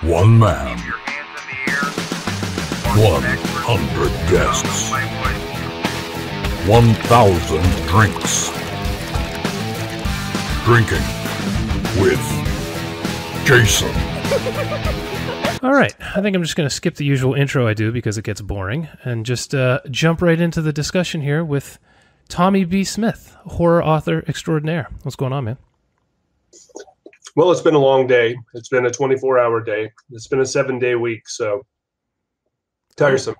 One man, 100 guests, 1,000 drinks. Drinking with Jason. All right, I think I'm just going to skip the usual intro I do because it gets boring and just jump right into the discussion here with Tommy B. Smith, horror author extraordinaire. What's going on, man? Well, it's been a long day. It's been a 24-hour day. It's been a 7-day week, so tiresome,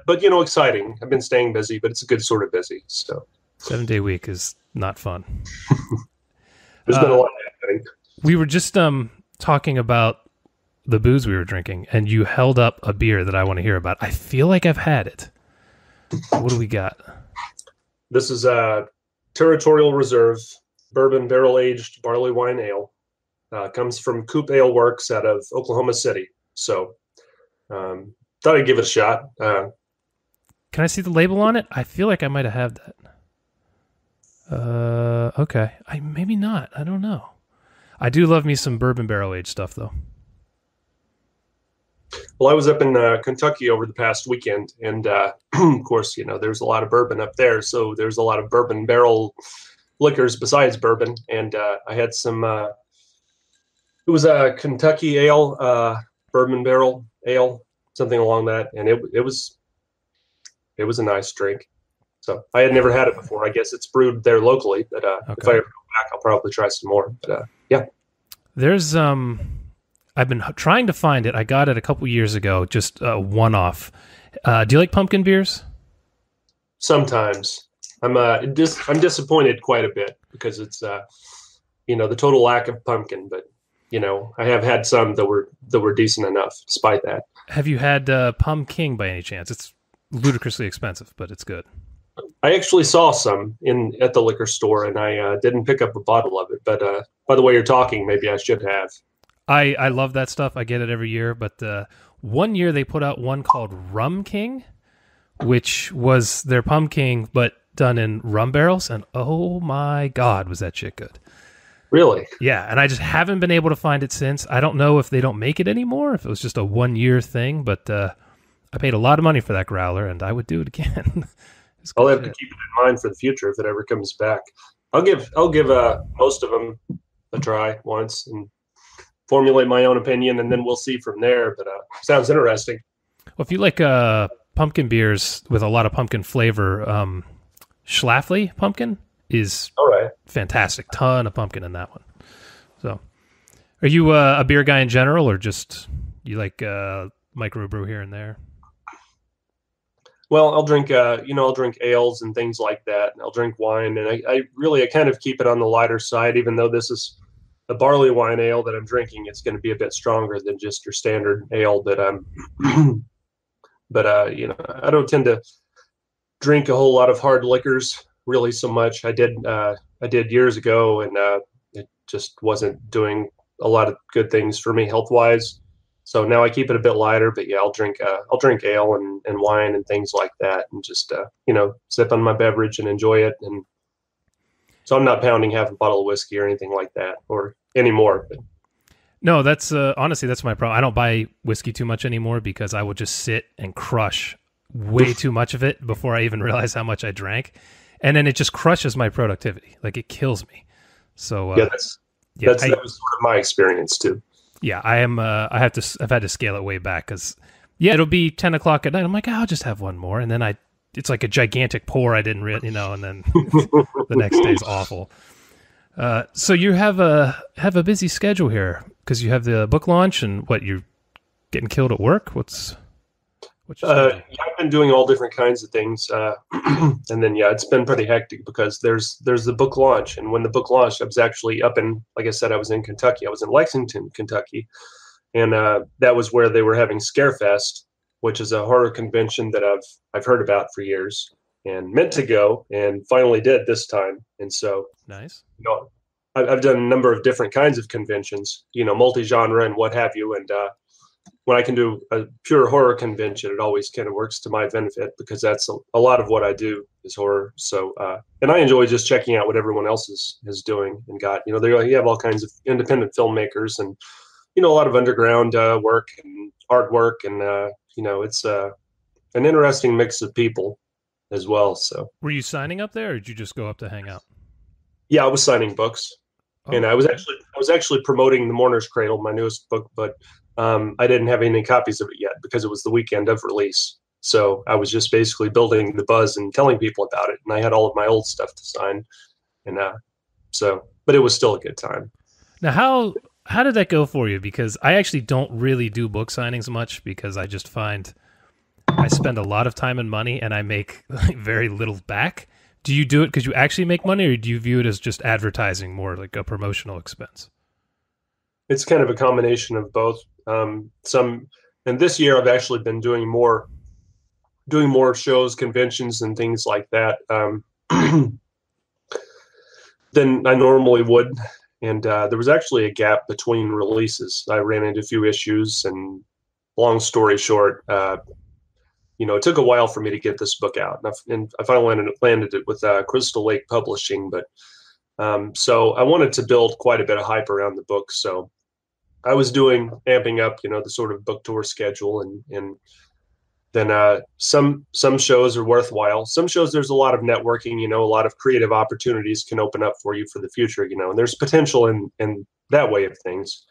but you know, exciting. I've been staying busy, but it's a good sort of busy. So 7-day week is not fun. There's been a lot happening. We were just talking about the booze we were drinking, and you held up a beer that I want to hear about. I feel like I've had it. What do we got? This is a Territorial Reserve Bourbon Barrel Aged Barley Wine Ale. Comes from COOP Ale Works out of Oklahoma City. So thought I'd give it a shot. Can I see the label on it? I feel like I might have had that. Okay. Maybe not. I don't know. I do love me some bourbon barrel aged stuff, though. Well, I was up in Kentucky over the past weekend, and of course, you know, there's a lot of bourbon up there. So there's a lot of bourbon barrel liquors besides bourbon, and I had some. It was a Kentucky ale, bourbon barrel ale, something along that, and it was a nice drink. So I had never had it before. I guess it's brewed there locally, but if I ever go back, I'll probably try some more. But yeah, there's I've been trying to find it. I got it a couple years ago, just one-off. Do you like pumpkin beers? Sometimes. I'm disappointed quite a bit because it's you know, the total lack of pumpkin, but. You know, I have had some that were decent enough, despite that. Have you had Rum King by any chance? It's ludicrously expensive, but it's good. I actually saw some at the liquor store, and I didn't pick up a bottle of it. But by the way you're talking, maybe I should have. I love that stuff. I get it every year. But one year they put out one called Rum King, which was their Rum King, but done in rum barrels. And oh my God, was that shit good. Really? Yeah, and I just haven't been able to find it since. I don't know if they don't make it anymore, if it was just a one-year thing, but I paid a lot of money for that growler, and I would do it again. I'll have to keep it in mind for the future if it ever comes back. I'll give most of them a try once and formulate my own opinion, and then we'll see from there. But sounds interesting. Well, if you like pumpkin beers with a lot of pumpkin flavor, Schlafly pumpkin is all right. Fantastic. Ton of pumpkin in that one. So, are you a beer guy in general, or just you like microbrew here and there? Well, I'll drink ales and things like that. And I'll drink wine, and I kind of keep it on the lighter side, even though this is a barley wine ale that I'm drinking. It's going to be a bit stronger than just your standard ale that I'm. But you know, I don't tend to drink a whole lot of hard liquors. Really so much. I did years ago, and it just wasn't doing a lot of good things for me health-wise. So now I keep it a bit lighter, but yeah, I'll drink ale and wine and things like that, and just you know, sip on my beverage and enjoy it. And so I'm not pounding half a bottle of whiskey or anything like that, or anymore. But. No, that's honestly, that's my problem. I don't buy whiskey too much anymore because I will just sit and crush way too much of it before I even realize how much I drank. And then it just crushes my productivity. Like, it kills me. So that was sort of my experience too. Yeah, I am. I've had to scale it way back because, yeah, it'll be 10 o'clock at night. I'm like, I'll just have one more, and then it's like a gigantic pour. I didn't really, and then the next day's awful. So you have a busy schedule here because you have the book launch and what, you're getting killed at work. What's yeah, I've been doing all different kinds of things, and then yeah, it's been pretty hectic because there's the book launch, and when the book launched, I was actually up in, like I said, I was in Kentucky. I was in Lexington, Kentucky, and that was where they were having Scarefest, which is a horror convention that I've heard about for years and meant to go, and finally did this time. And so, nice. You know, I've done a number of different kinds of conventions, you know, multi-genre and what have you, and when I can do a pure horror convention, it always kind of works to my benefit because that's a lot of what I do is horror. So, and I enjoy just checking out what everyone else is doing and got, you know, you have all kinds of independent filmmakers and a lot of underground work and artwork, and it's an interesting mix of people as well. So, were you signing up there, or did you just go up to hang out? Yeah, I was signing books, and I was actually promoting The Mourner's Cradle, my newest book, but I didn't have any copies of it yet because it was the weekend of release. So I was just basically building the buzz and telling people about it, and I had all of my old stuff to sign, and but it was still a good time. Now, how did that go for you? Because I actually don't really do book signings much, because I just find I spend a lot of time and money and I make very little back. Do you do it because you actually make money, or do you view it as just advertising, more like a promotional expense? It's kind of a combination of both. And this year I've actually been doing more shows, conventions, and things like that than I normally would. And there was actually a gap between releases. I ran into a few issues, and long story short, it took a while for me to get this book out, and I finally landed it with Crystal Lake Publishing. But so I wanted to build quite a bit of hype around the book. So I was amping up, the sort of book tour schedule, and then some shows are worthwhile. Some shows, there's a lot of networking, a lot of creative opportunities can open up for you for the future, and there's potential in that way of things.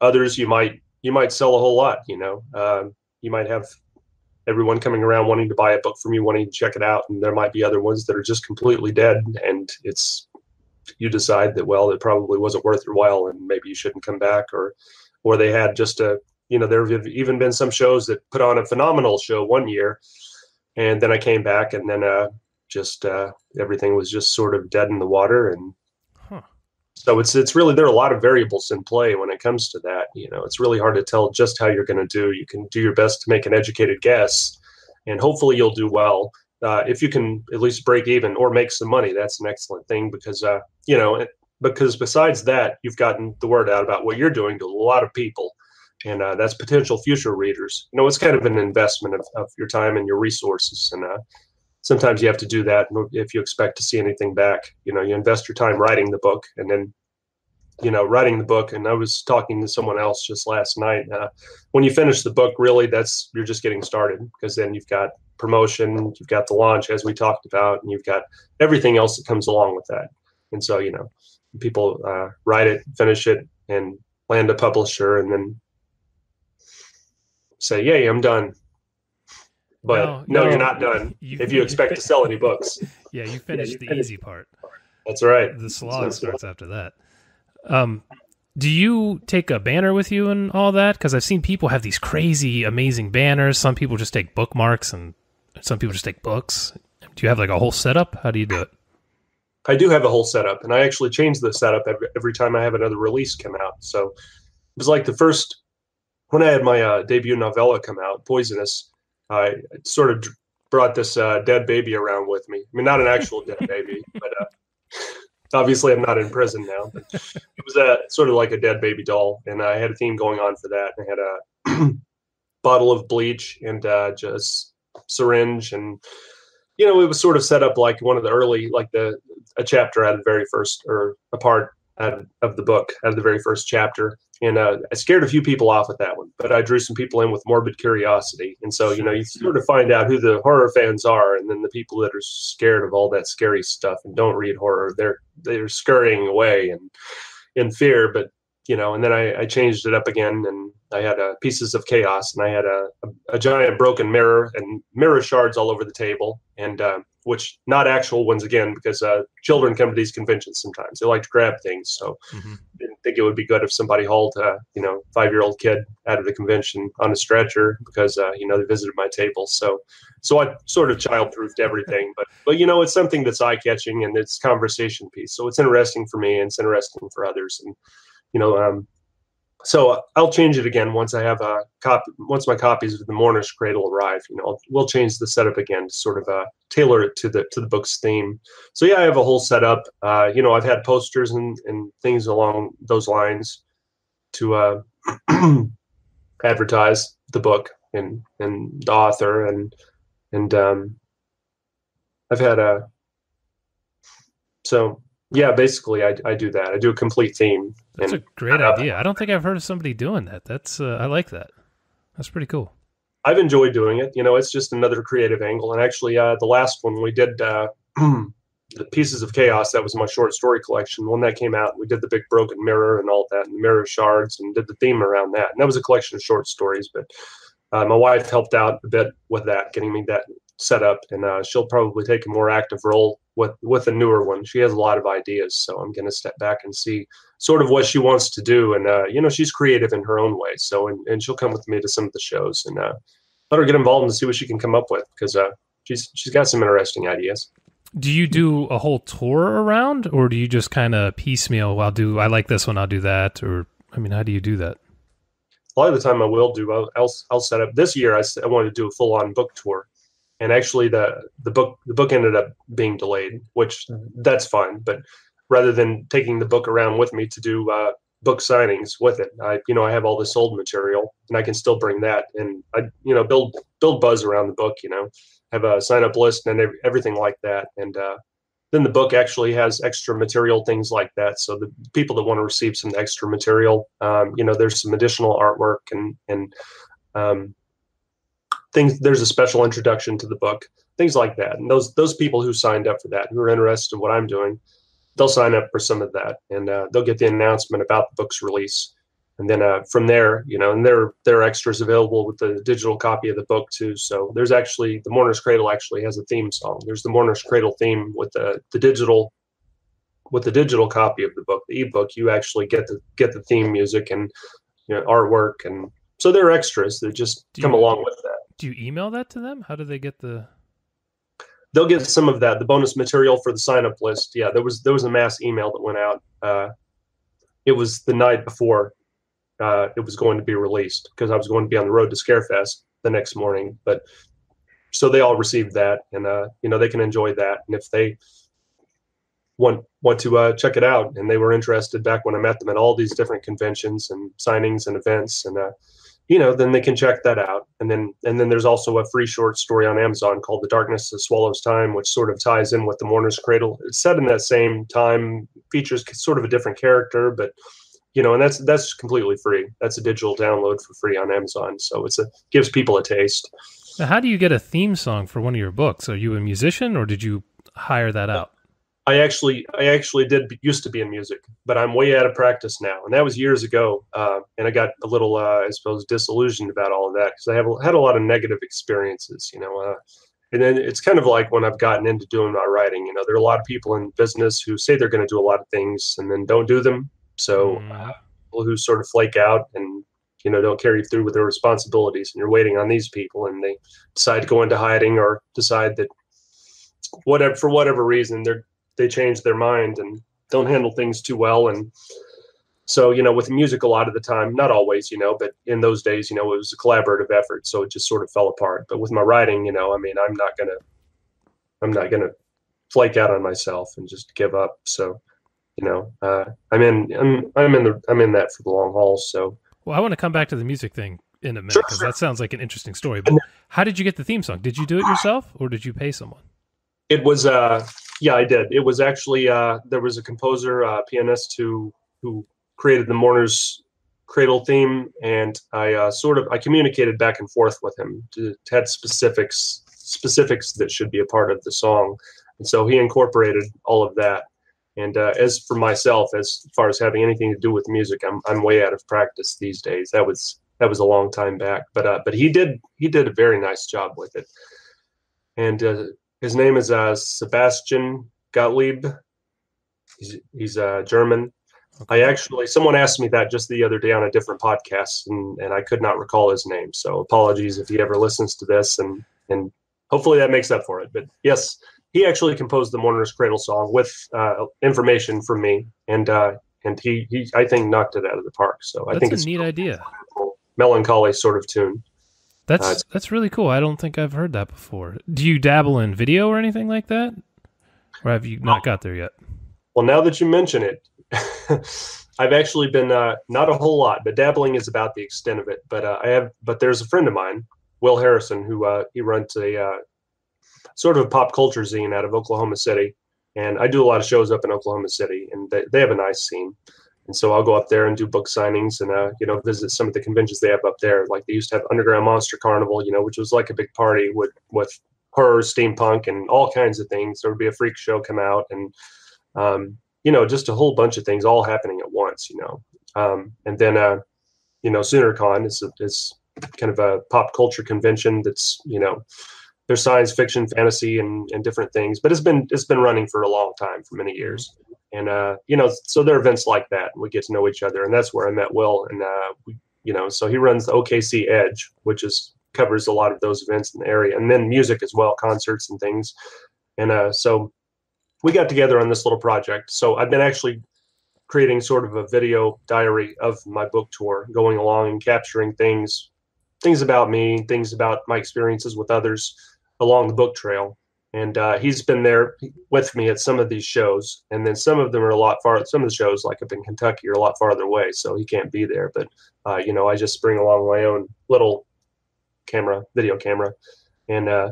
Others, you might sell a whole lot, you might have everyone coming around wanting to buy a book from you, wanting to check it out. And there might be other ones that are just completely dead. And you decide that, well, it probably wasn't worth your while and maybe you shouldn't come back, or they had just there have even been some shows that put on a phenomenal show one year. And then I came back, and then everything was just sort of dead in the water. And so it's really, there are a lot of variables in play when it comes to that. It's really hard to tell just how you're going to do. You can do your best to make an educated guess, and hopefully you'll do well. If you can at least break even or make some money, that's an excellent thing, because because besides that, you've gotten the word out about what you're doing to a lot of people, and that's potential future readers. It's kind of an investment of your time and your resources, and sometimes you have to do that if you expect to see anything back. You invest your time writing the book, and then writing the book. And I was talking to someone else just last night. When you finish the book, really, you're just getting started, because then you've got promotion, you've got the launch, as we talked about, and you've got everything else that comes along with that. And so, people write it, finish it, and land a publisher, and then say, "Yay, I'm done." But no, you're not done if you expect to sell any books. Yeah, you finished the easy part. That's right. The slog starts after that. Do you take a banner with you and all that? Because I've seen people have these crazy, amazing banners. Some people just take bookmarks, and some people just take books. Do you have like a whole setup? How do you do it? I do have a whole setup, and I actually change the setup every time I have another release come out. So it was like when I had my debut novella come out, Poisonous, I sort of brought this dead baby around with me. I mean, not an actual dead baby, but obviously I'm not in prison now. But it was sort of like a dead baby doll, and I had a theme going on for that. I had a bottle of bleach and just syringe, and it was sort of set up like one of the early, like a chapter out of the very first, or a part out of the book, out of the very first chapter. And I scared a few people off with that one, but I drew some people in with morbid curiosity. And so, you sort of find out who the horror fans are, and then the people that are scared of all that scary stuff and don't read horror, they're scurrying away and in fear. But, and then I changed it up again, and I had pieces of chaos, and I had a giant broken mirror and mirror shards all over the table, and which not actual ones, again, because children come to these conventions sometimes. They like to grab things. So I didn't think it would be good if somebody hauled a 5-year-old kid out of the convention on a stretcher because they visited my table. So I sort of child-proofed everything. But it's something that's eye-catching, and it's conversation piece. So it's interesting for me, and it's interesting for others. And so I'll change it again once I have once my copies of The Mourner's Cradle arrive. We'll change the setup again to sort of tailor it to the book's theme. So yeah, I have a whole setup. I've had posters and things along those lines to advertise the book and the author, and I've had so Yeah, basically, I do that. I do a complete theme. That's a great idea. I don't think I've heard of somebody doing that. That's I like that. That's pretty cool. I've enjoyed doing it. It's just another creative angle. And actually, the last one we did, the Pieces of Chaos, that was my short story collection. When that came out, we did the big broken mirror and all that, and the mirror shards, and did the theme around that. And that was a collection of short stories. But my wife helped out a bit with that, getting me that set up, and she'll probably take a more active role with a newer one. She has a lot of ideas, so I'm going to step back and see sort of what she wants to do. And she's creative in her own way, so and she'll come with me to some of the shows and let her get involved and see what she can come up with, because she's got some interesting ideas. Do you do a whole tour around, or do you just kind of piecemeal? I like this one, I'll do that, or how do you do that? A lot of the time I will do. I'll set up. This year I wanted to do a full on book tour. And actually, the book ended up being delayed, which that's fine. But rather than taking the book around with me to do book signings with it, I have all this old material, and I can still bring that, and I build buzz around the book. Have a sign up list and everything like that, and then the book actually has extra material, things like that. So the people that want to receive some extra material, there's some additional artwork and things. There's a special introduction to the book, things like that. And those people who signed up for that, who are interested in what I'm doing, they'll sign up for some of that, and they'll get the announcement about the book's release. And then from there, and there are extras available with the digital copy of the book too. So there's actually, the Mourner's Cradle actually has a theme song. There's the Mourner's Cradle theme with the digital copy of the book, the ebook. You actually get the theme music and artwork, and so there are extras that just come along with that. Do you email that to them? How do they get the? They'll get some of that, the bonus material for the sign-up list. Yeah, there was a mass email that went out. It was the night before it was going to be released, because I was going to be on the road to Scarefest the next morning. But so they all received that, and they can enjoy that. And if they want to check it out, and they were interested back when I met them at all these different conventions and signings and events, and then they can check that out. And then there's also a free short story on Amazon called The Darkness That Swallows Time, which sort of ties in with the Mourner's Cradle. It's set in that same time, features sort of a different character, but and that's completely free. That's a digital download for free on Amazon. So gives people a taste. Now, how do you get a theme song for one of your books? Are you a musician, or did you hire that out? I actually used to be in music, but I'm way out of practice now. And that was years ago. And I got a little, I suppose, disillusioned about all of that, because I had a lot of negative experiences, and then it's kind of like when I've gotten into doing my writing, there are a lot of people in business who say they're going to do a lot of things and then don't do them. So people who sort of flake out and, don't carry through with their responsibilities, and you're waiting on these people, and they decide to go into hiding, or decide that for whatever reason, they change their mind and don't handle things too well. And so, with music, a lot of the time, not always, but in those days, it was a collaborative effort. So it just sort of fell apart. But with my writing, I'm not gonna flake out on myself and just give up. So, I'm in that for the long haul. So, well, I want to come back to the music thing in a minute, because that sounds like an interesting story. But how did you get the theme song? Did you do it yourself, or did you pay someone? It was, yeah, I did. It was actually, there was a composer, pianist who created the Mourner's Cradle theme, and I communicated back and forth with him to have specifics that should be a part of the song. And so he incorporated all of that. And as for myself, as far as having anything to do with music, I'm way out of practice these days. That was a long time back, but he did a very nice job with it. And his name is Sebastian Gottlieb. He's German. Okay. Someone asked me that just the other day on a different podcast, and I could not recall his name. So apologies if he ever listens to this, and hopefully that makes up for it. But yes, he actually composed the Mourner's Cradle song with information from me, and he I think knocked it out of the park. So I think it's a neat idea. Melancholy sort of tune. That's really cool. I don't think I've heard that before. Do you dabble in video or anything like that? Or have you not got there yet? Well, now that you mention it, I've actually been not a whole lot, but dabbling is about the extent of it. But there's a friend of mine, Will Harrison, who he runs a sort of a pop culture zine out of Oklahoma City, And I do a lot of shows up in Oklahoma City, and they have a nice scene. And so I'll go up there and do book signings and, visit some of the conventions they have up there. Like they used to have Underground Monster Carnival, which was like a big party with horror, steampunk, and all kinds of things. There would be a freak show come out and, just a whole bunch of things all happening at once, and then, SoonerCon is kind of a pop culture convention that's, there's science fiction, fantasy, and different things, but it's been running for a long time, for many years. And, so there are events like that, and we get to know each other. And that's where I met Will. And, so he runs the OKC Edge, which covers a lot of those events in the area, and then music as well, concerts and things. And so we got together on this little project. So I've been actually creating sort of a video diary of my book tour, going along and capturing things about me, things about my experiences with others along the book trail. And he's been there with me at some of these shows, and then some of them are a lot farther. Some of the shows, like up in Kentucky, are a lot farther away, so he can't be there. But I just bring along my own little video camera, and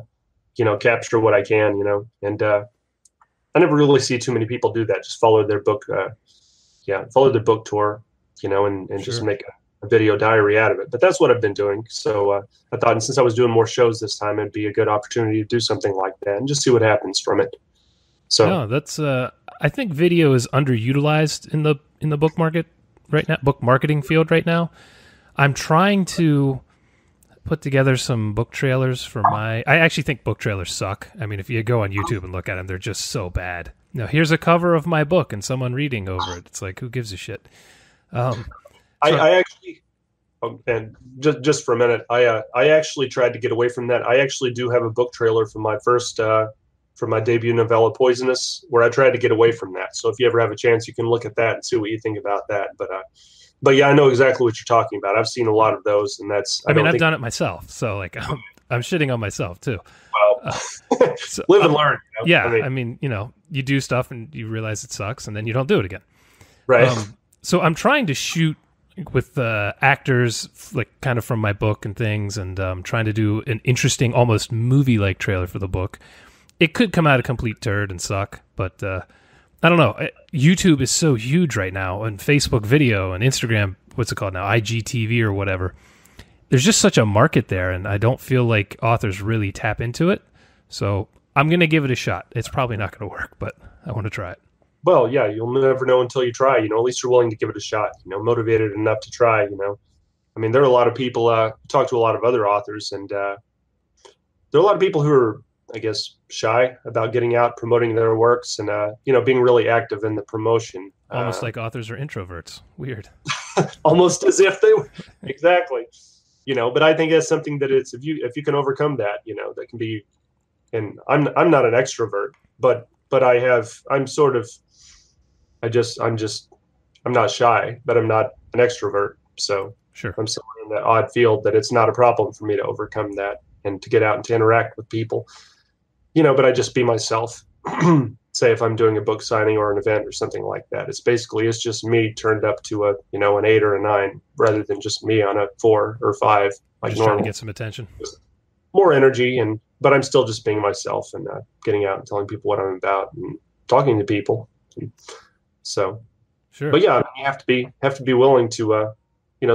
capture what I can. And I never really see too many people do that. Just follow their book, follow their book tour, and Sure. just make a video diary out of it. But that's what I've been doing. So I thought, since I was doing more shows this time, it'd be a good opportunity to do something like that and just see what happens from it. So No, that's I think video is underutilized in the book market right now, book marketing field right now. I'm trying to put together some book trailers for I actually think book trailers suck. I mean, if you go on YouTube and look at them, they're just so bad. Now, here's a cover of my book and someone reading over it. It's like, who gives a shit? I actually, and just for a minute, I actually tried to get away from that. I actually do have a book trailer for my for my debut novella, Poisonous, where I tried to get away from that. So if you ever have a chance, you can look at that and see what you think about that. But yeah, I know exactly what you're talking about. I've seen a lot of those, and I've done it myself. So like, I'm shitting on myself too. Well, So, live and learn. Yeah. I mean, you do stuff and you realize it sucks and then you don't do it again. Right. So I'm trying to shoot with actors, like kind of from my book and things, and trying to do an interesting, almost movie-like trailer for the book. It could come out a complete turd and suck, but I don't know. YouTube is so huge right now, and Facebook video and Instagram, what's it called now, IGTV or whatever. There's just such a market there, and I don't feel like authors really tap into it. So I'm going to give it a shot. It's probably not going to work, but I want to try it. Well, yeah, you'll never know until you try. At least you're willing to give it a shot. Motivated enough to try. I mean, there are a lot of people. Talk to a lot of other authors, and there are a lot of people who are, I guess, shy about getting out, promoting their works, and being really active in the promotion. Almost like authors are introverts. Weird. Almost as if they were. Exactly. But I think that's something that if you can overcome that, that can be. And I'm not an extrovert, but I'm not shy, but I'm not an extrovert. So Sure. I'm somewhere in that odd field that it's not a problem for me to overcome that and to get out and to interact with people, but I just be myself. Say if I'm doing a book signing or an event or something like that, it's just me turned up to an 8 or a 9 rather than just me on a 4 or 5, like Just normal. trying to get some attention. More energy, but I'm still just being myself and getting out and telling people what I'm about and talking to people. So, Sure. but yeah, you have to be willing to,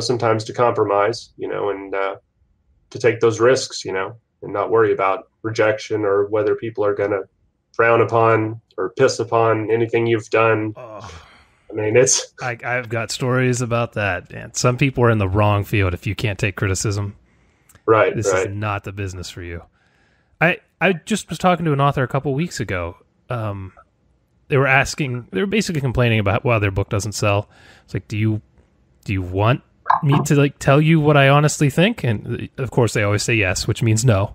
sometimes to compromise, and to take those risks, and not worry about rejection or whether people are going to frown upon or piss upon anything you've done. Oh. I mean, I've got stories about that. And some people are in the wrong field if you can't take criticism. right. This is not the business for you. I just was talking to an author a couple weeks ago. They were basically complaining about why their book doesn't sell. It's like, do you want me to tell you what I honestly think? And of course they always say yes, which means no.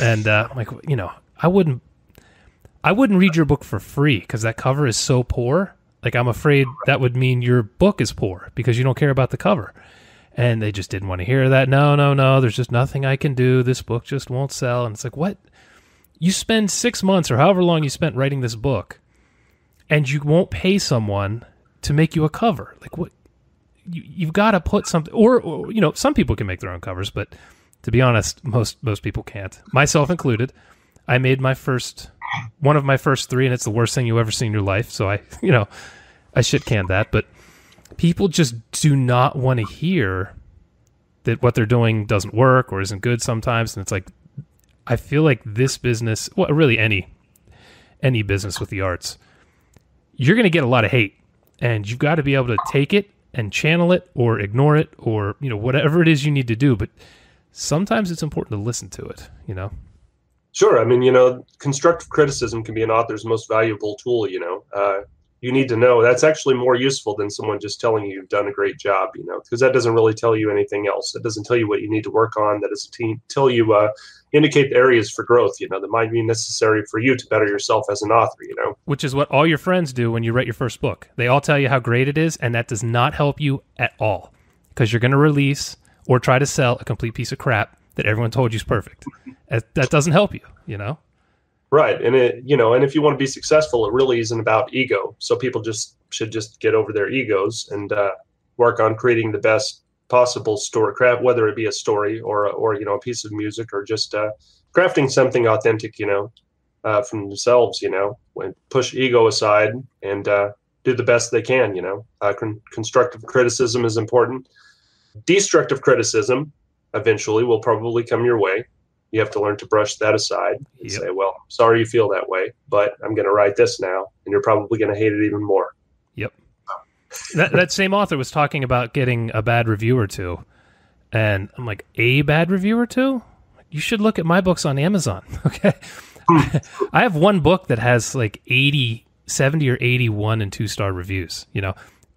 And I'm like, I wouldn't read your book for free because that cover is so poor. Like, I'm afraid that would mean your book is poor because you don't care about the cover. And they just didn't want to hear that. No, there's just nothing I can do. This book just won't sell. And it's like, what? You spend 6 months or however long you spent writing this book, and you won't pay someone to make you a cover. Like, what? You've got to put something, or some people can make their own covers, but to be honest, most people can't, myself included. I made my first one of my first 3, and it's the worst thing you ever see in your life. So I shit canned that. But people just do not want to hear that what they're doing doesn't work or isn't good sometimes. And it's like, I feel like this business, well, really any business with the arts, you're going to get a lot of hate, and you've got to be able to take it and channel it or ignore it or, whatever it is you need to do. But sometimes it's important to listen to it, Sure. I mean, constructive criticism can be an author's most valuable tool, you need to know that's actually more useful than someone just telling you you've done a great job, because that doesn't really tell you anything else. It doesn't tell you what you need to work on. That doesn't tell you, indicate the areas for growth, that might be necessary for you to better yourself as an author, Which is what all your friends do when you write your first book. They all tell you how great it is, and that does not help you at all, because you're going to release or try to sell a complete piece of crap that everyone told you is perfect. That doesn't help you, Right. And and if you want to be successful, it really isn't about ego. So people should just get over their egos and work on creating the best possible story, whether it be a story or a piece of music or just crafting something authentic, from themselves, when push ego aside and do the best they can, constructive criticism is important. Destructive criticism eventually will probably come your way. You have to learn to brush that aside and say, well, sorry you feel that way, but I'm going to write this now, and you're probably going to hate it even more. Yep. That same author was talking about getting a bad review or two, and I'm like, a bad review or two? You should look at my books on Amazon, okay? I have one book that has like 70 or 81 and 2-star reviews,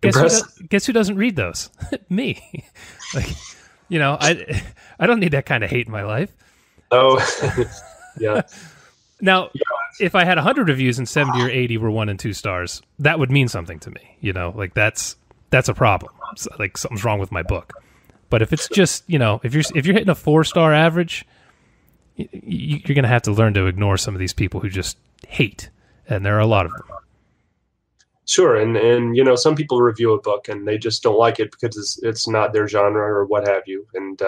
Guess who doesn't read those? Me. I don't need that kind of hate in my life. Oh, yeah. Now, if I had 100 reviews and 70 or 80 were 1 and 2 stars, that would mean something to me. That's a problem. Like something's wrong with my book. But if it's just, if you're hitting a 4-star average, you're going to have to learn to ignore some of these people who just hate, and there are a lot of them. Sure, and some people review a book and they just don't like it because it's not their genre or what have you, and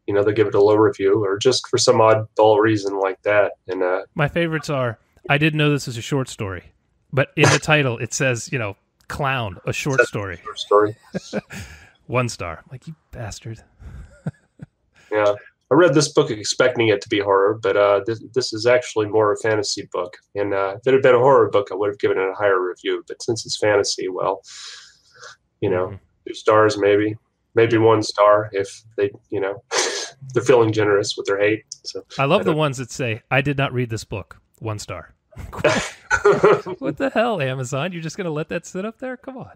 they'll give it a low review or just for some oddball reason like that. And my favorites are, I didn't know this was a short story, but in the title it says, clown, a short story. 1 star. I'm like, you bastard. Yeah. I read this book expecting it to be horror, but this is actually more a fantasy book. And if it had been a horror book, I would have given it a higher review. But since it's fantasy, well, 2 stars maybe 1 star if they, they're feeling generous with their hate. So I love the ones that say, I did not read this book, 1 star. What the hell, Amazon? You're just going to let that sit up there? Come on.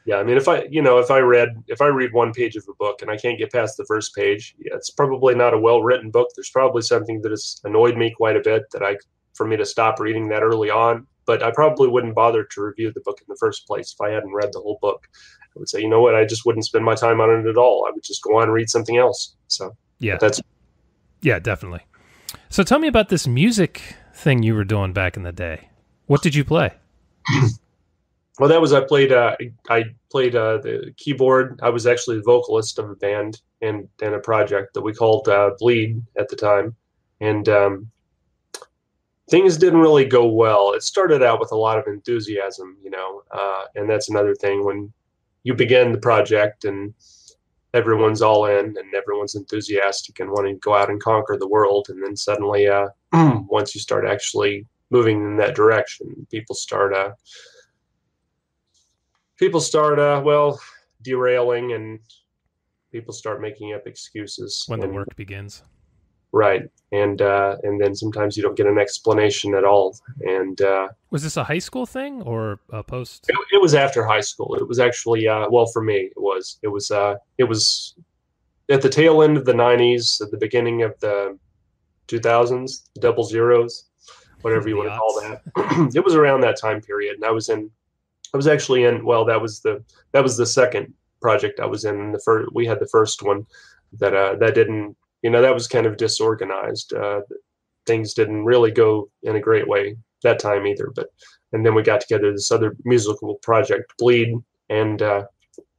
Yeah, I mean, if I read 1 page of a book and I can't get past the first page, it's probably not a well-written book. There's probably something that has annoyed me quite a bit for me to stop reading that early on. But I probably wouldn't bother to review the book in the first place if I hadn't read the whole book. I would say, you know what, I just wouldn't spend my time on it at all. I would just go on and read something else. So yeah, definitely. So tell me about this music thing you were doing back in the day. What did you play? Well, I played the keyboard. I was actually the vocalist of a band and a project that we called Bleed at the time. And things didn't really go well. It started out with a lot of enthusiasm, and that's another thing when you begin the project and everyone's all in and everyone's enthusiastic and wanting to go out and conquer the world. And then suddenly, once you start actually moving in that direction, people start derailing, and people start making up excuses when the work begins. Right. And then sometimes you don't get an explanation at all. And was this a high school thing or a post? It was after high school. It was actually for me it was at the tail end of the 90s, at the beginning of the 2000s, the double zeros, whatever you want to call that. It was around that time period, and I was actually in. Well, that was the second project I was in. We had the first one that didn't. That was kind of disorganized. Things didn't really go in a great way that time either. And then we got together this other musical project, Bleed, and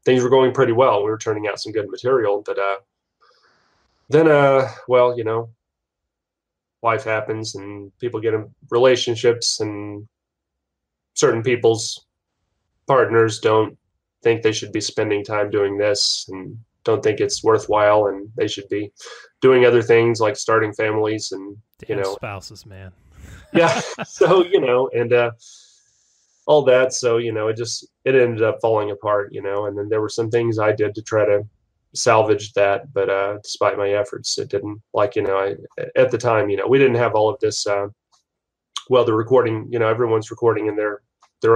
things were going pretty well. We were turning out some good material, but then life happens and people get in relationships, and certain people's partners don't think they should be spending time doing this and don't think it's worthwhile, and they should be doing other things like starting families and, Damn spouses, man. yeah. So, and all that. So, it ended up falling apart, and then there were some things I did to try to salvage that, but despite my efforts, it didn't. Like, at the time, we didn't have all of this, the recording, everyone's recording in their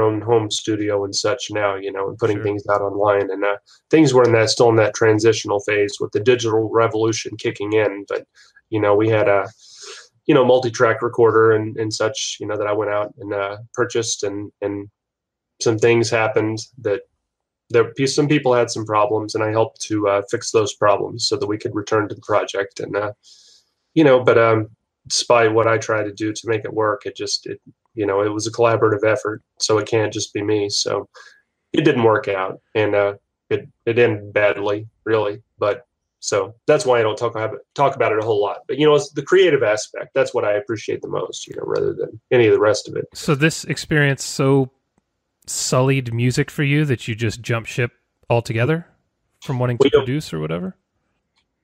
own home studio and such now, and putting Sure. things out online, and things were still in that transitional phase with the digital revolution kicking in. But, we had a, multi-track recorder and such, that I went out and purchased, and some things happened that some people had some problems, and I helped to fix those problems so that we could return to the project. And, but despite what I tried to do to make it work, it was a collaborative effort, so it can't just be me. So it didn't work out, and it ended badly, really. But so that's why I don't talk about it a whole lot. But it's the creative aspect. That's what I appreciate the most, rather than any of the rest of it. So this experience so sullied music for you that you just jumped ship altogether from wanting to produce or whatever?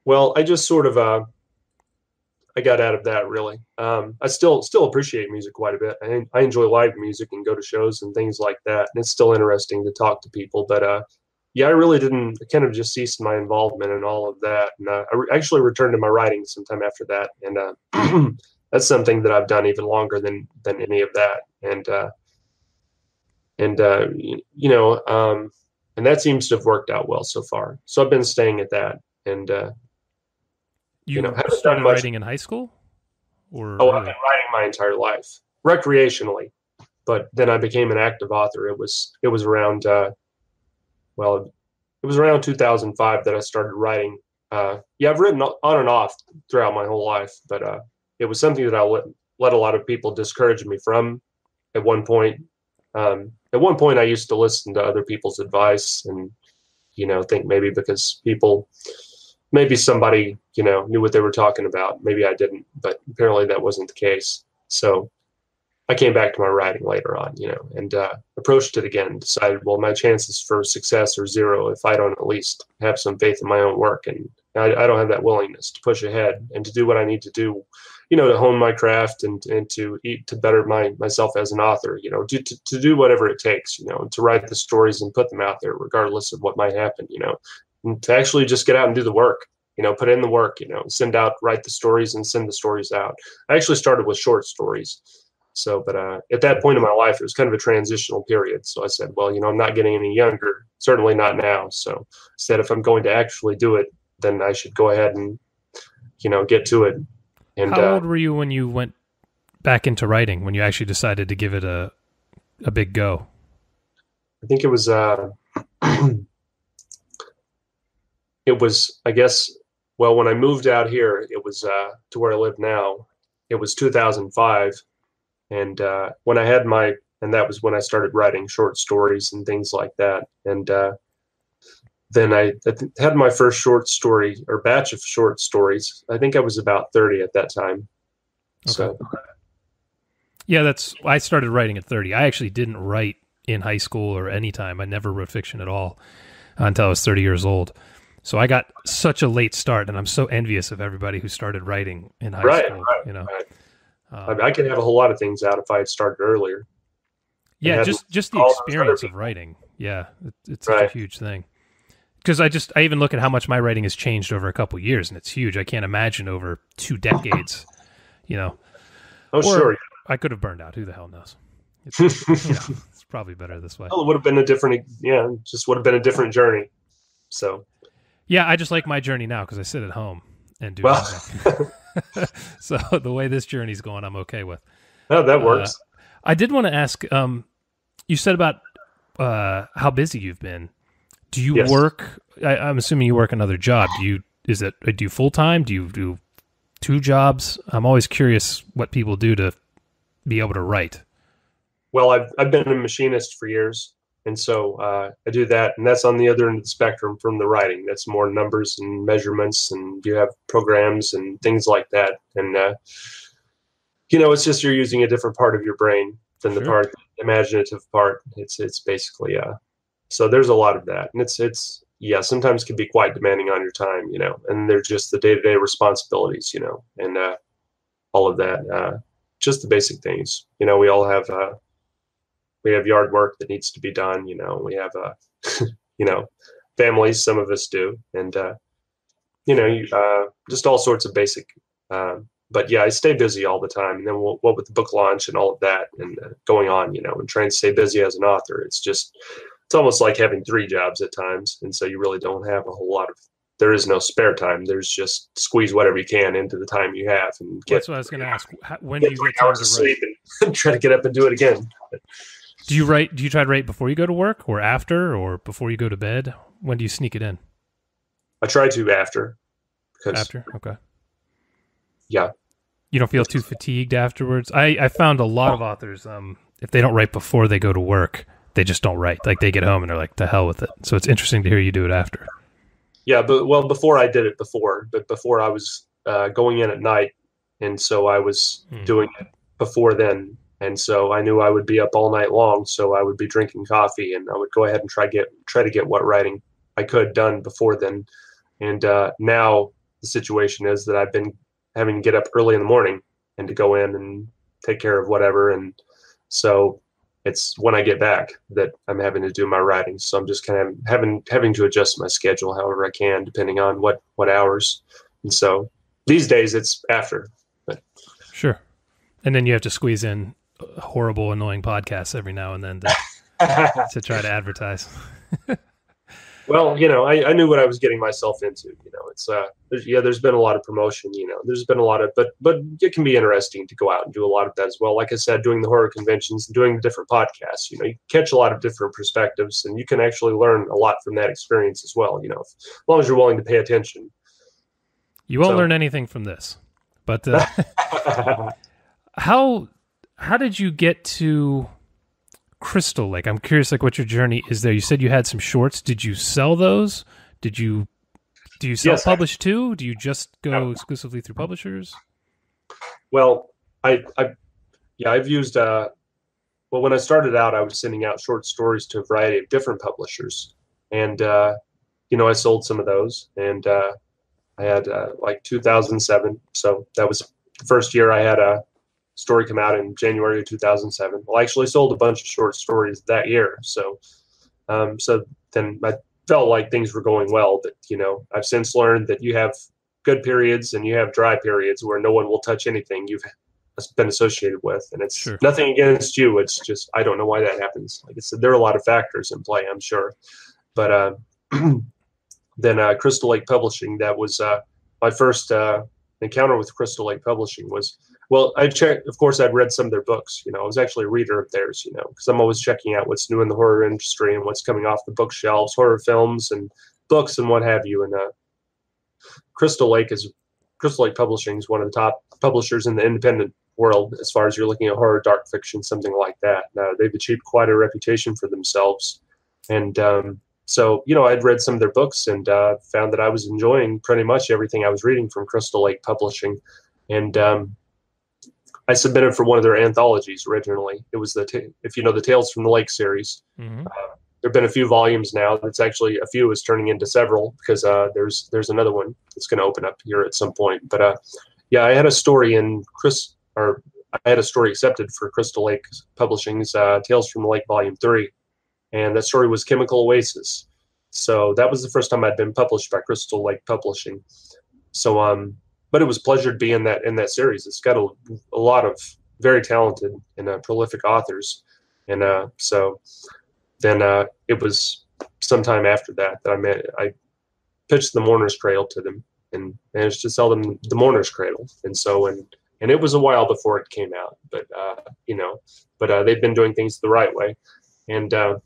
Well, I just sort of I got out of that, really. I still appreciate music quite a bit. I enjoy live music and go to shows and things like that, and it's still interesting to talk to people. But I really didn't. I kind of just ceased my involvement in all of that, and I actually returned to my writing sometime after that, and that's something that I've done even longer than any of that, and that seems to have worked out well so far. So I've been staying at that, and you haven't started done much writing in high school, or I've been writing my entire life recreationally, but then I became an active author. It was around it was around 2005 that I started writing. I've written on and off throughout my whole life, but it was something that I let a lot of people discourage me from at one point. At one point, I used to listen to other people's advice and, think maybe because maybe somebody, knew what they were talking about. Maybe I didn't, but apparently that wasn't the case. So I came back to my writing later on, and approached it again, decided, well, my chances for success are zero if I don't at least have some faith in my own work. And I don't have that willingness to push ahead and to do what I need to do, to hone my craft and to better myself as an author, to do whatever it takes, to write the stories and put them out there, regardless of what might happen, and to actually just get out and do the work, put in the work, write the stories and send the stories out. I actually started with short stories. So, but at that point in my life, it was kind of a transitional period. So I said, well, I'm not getting any younger, certainly not now. So I said, if I'm going to actually do it, then I should go ahead and, get to it. And how old were you when you went back into writing, when you actually decided to give it a big go? I think it was, I guess, well, when I moved out here, it was to where I live now. It was 2005. And when I had and that was when I started writing short stories and things like that. And then I had my first short story or batch of short stories. I think I was about 30 at that time. Okay. So, yeah, I started writing at 30. I actually didn't write in high school or any time. I never wrote fiction at all until I was 30 years old. So I got such a late start, and I'm so envious of everybody who started writing in high school. Right. I could have a whole lot of things out if I had started earlier. Yeah, just the experience of writing. Yeah, it's such a huge thing. Because I even look at how much my writing has changed over a couple of years, and it's huge. I can't imagine over 2 decades, Oh, sure. I could have burned out. Who the hell knows? It's probably better this way. Well, it would have been a different journey. So. Yeah, I just like my journey now because I sit at home and do nothing. So the way this journey's going, I'm okay with. Oh, that works. I did want to ask, you said about how busy you've been. Do you work? I'm assuming you work another job. Do you full-time? Do you do 2 jobs? I'm always curious what people do to be able to write. Well, I've been a machinist for years. And so I do that, and that's on the other end of the spectrum from the writing. That's more numbers and measurements, and you have programs and things like that. And it's just you're using a different part of your brain than the Sure. the imaginative part. It's basically so there's a lot of that, and it's sometimes can be quite demanding on your time, and they're just the day-to-day responsibilities, and all of that, just the basic things. We all have yard work that needs to be done. We have families, some of us do, and just all sorts of basic. But yeah, I stay busy all the time, and then what with the book launch and all of that, and going on, and trying to stay busy as an author. It's almost like having 3 jobs at times, and so you really don't have a whole lot of. There is no spare time. There's just squeeze whatever you can into the time you have, and That's what I was going to ask. When do you get 3 hours time of to write? sleep and try to get up and do it again? Do you write? Do you try to write before you go to work, or after, or before you go to bed? When do you sneak it in? I try to after. After, okay. Yeah. You don't feel too fatigued afterwards? I found a lot of authors, if they don't write before they go to work, they just don't write. Like they get home and they're like, "To hell with it." So it's interesting to hear you do it after. Yeah, before I did it but before I was going in at night, and so I was doing it before then, and so I knew I would be up all night long, so I would be drinking coffee, and I would go ahead and try to get what writing I could done before then, and now the situation is that I've been having to get up early in the morning and to go in and take care of whatever, and so it's when I get back that I'm having to do my writing. So I'm just kind of having to adjust my schedule however I can, depending on what hours. And so these days it's after. But. Sure. And then you have to squeeze in horrible, annoying podcasts every now and then to try to advertise. Well, I knew what I was getting myself into. It's there's been a lot of promotion. There's been a lot of, but it can be interesting to go out and do a lot of that as well. Like I said, doing the horror conventions and doing different podcasts. You catch a lot of different perspectives, and you can actually learn a lot from that experience as well. As long as you're willing to pay attention. You won't learn anything from this, but how did you get to Crystal Lake? I'm curious, what your journey is there. You said you had some shorts. Did you sell those? Do you self-publish too? Do you just go exclusively through publishers? Well, I've used. When I started out, I was sending out short stories to a variety of different publishers, and I sold some of those, and I had 2007. So that was the first year I had a story come out in January of 2007. Well, I actually sold a bunch of short stories that year. So then I felt like things were going well, but I've since learned that you have good periods and you have dry periods where no one will touch anything you've been associated with. And it's nothing against you. It's just, I don't know why that happens. Like I said, there are a lot of factors in play, I'm sure. But then Crystal Lake Publishing, that was my first encounter with Crystal Lake Publishing was, well, I checked, of course, I'd read some of their books. I was actually a reader of theirs, because I'm always checking out what's new in the horror industry and what's coming off the bookshelves, horror films and books and what have you. And Crystal Lake Publishing is one of the top publishers in the independent world as far as you're looking at horror, dark fiction, something like that. They've achieved quite a reputation for themselves. And so, I'd read some of their books and found that I was enjoying pretty much everything I was reading from Crystal Lake Publishing. And I submitted for one of their anthologies originally. It was the Tales from the Lake series. Mm-hmm. There have been a few volumes now. That's actually a few is turning into several because there's another one that's going to open up here at some point. But I had a story I had a story accepted for Crystal Lake Publishing's Tales from the Lake Volume 3, and that story was Chemical Oasis. So that was the first time I'd been published by Crystal Lake Publishing. So but it was a pleasure to be in that series. It's got a lot of very talented and prolific authors, and so then it was sometime after that I pitched the Mourner's Cradle to them and managed to sell them the Mourner's Cradle, and so and it was a while before it came out, but they've been doing things the right way, and there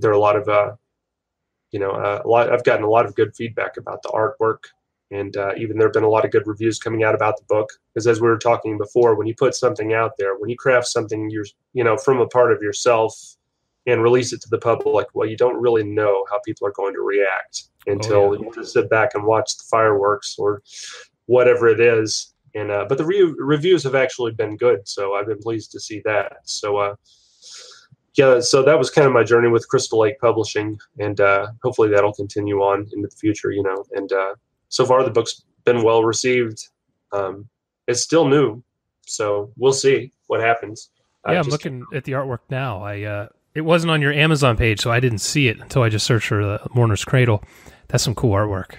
are a lot of I've gotten a lot of good feedback about the artwork. And even there have been a lot of good reviews coming out about the book, because as we were talking before, when you put something out there, when you craft something from a part of yourself and release it to the public, well, you don't really know how people are going to react until you just sit back and watch the fireworks or whatever it is. And but the reviews have actually been good, so I've been pleased to see that. So yeah, so that was kind of my journey with Crystal Lake Publishing, and hopefully that'll continue on into the future, you know. And so far the book's been well received. It's still new, so we'll see what happens. Yeah, I'm looking at the artwork now. It wasn't on your Amazon page, so I didn't see it until I just searched for the Mourner's Cradle. That's some cool artwork.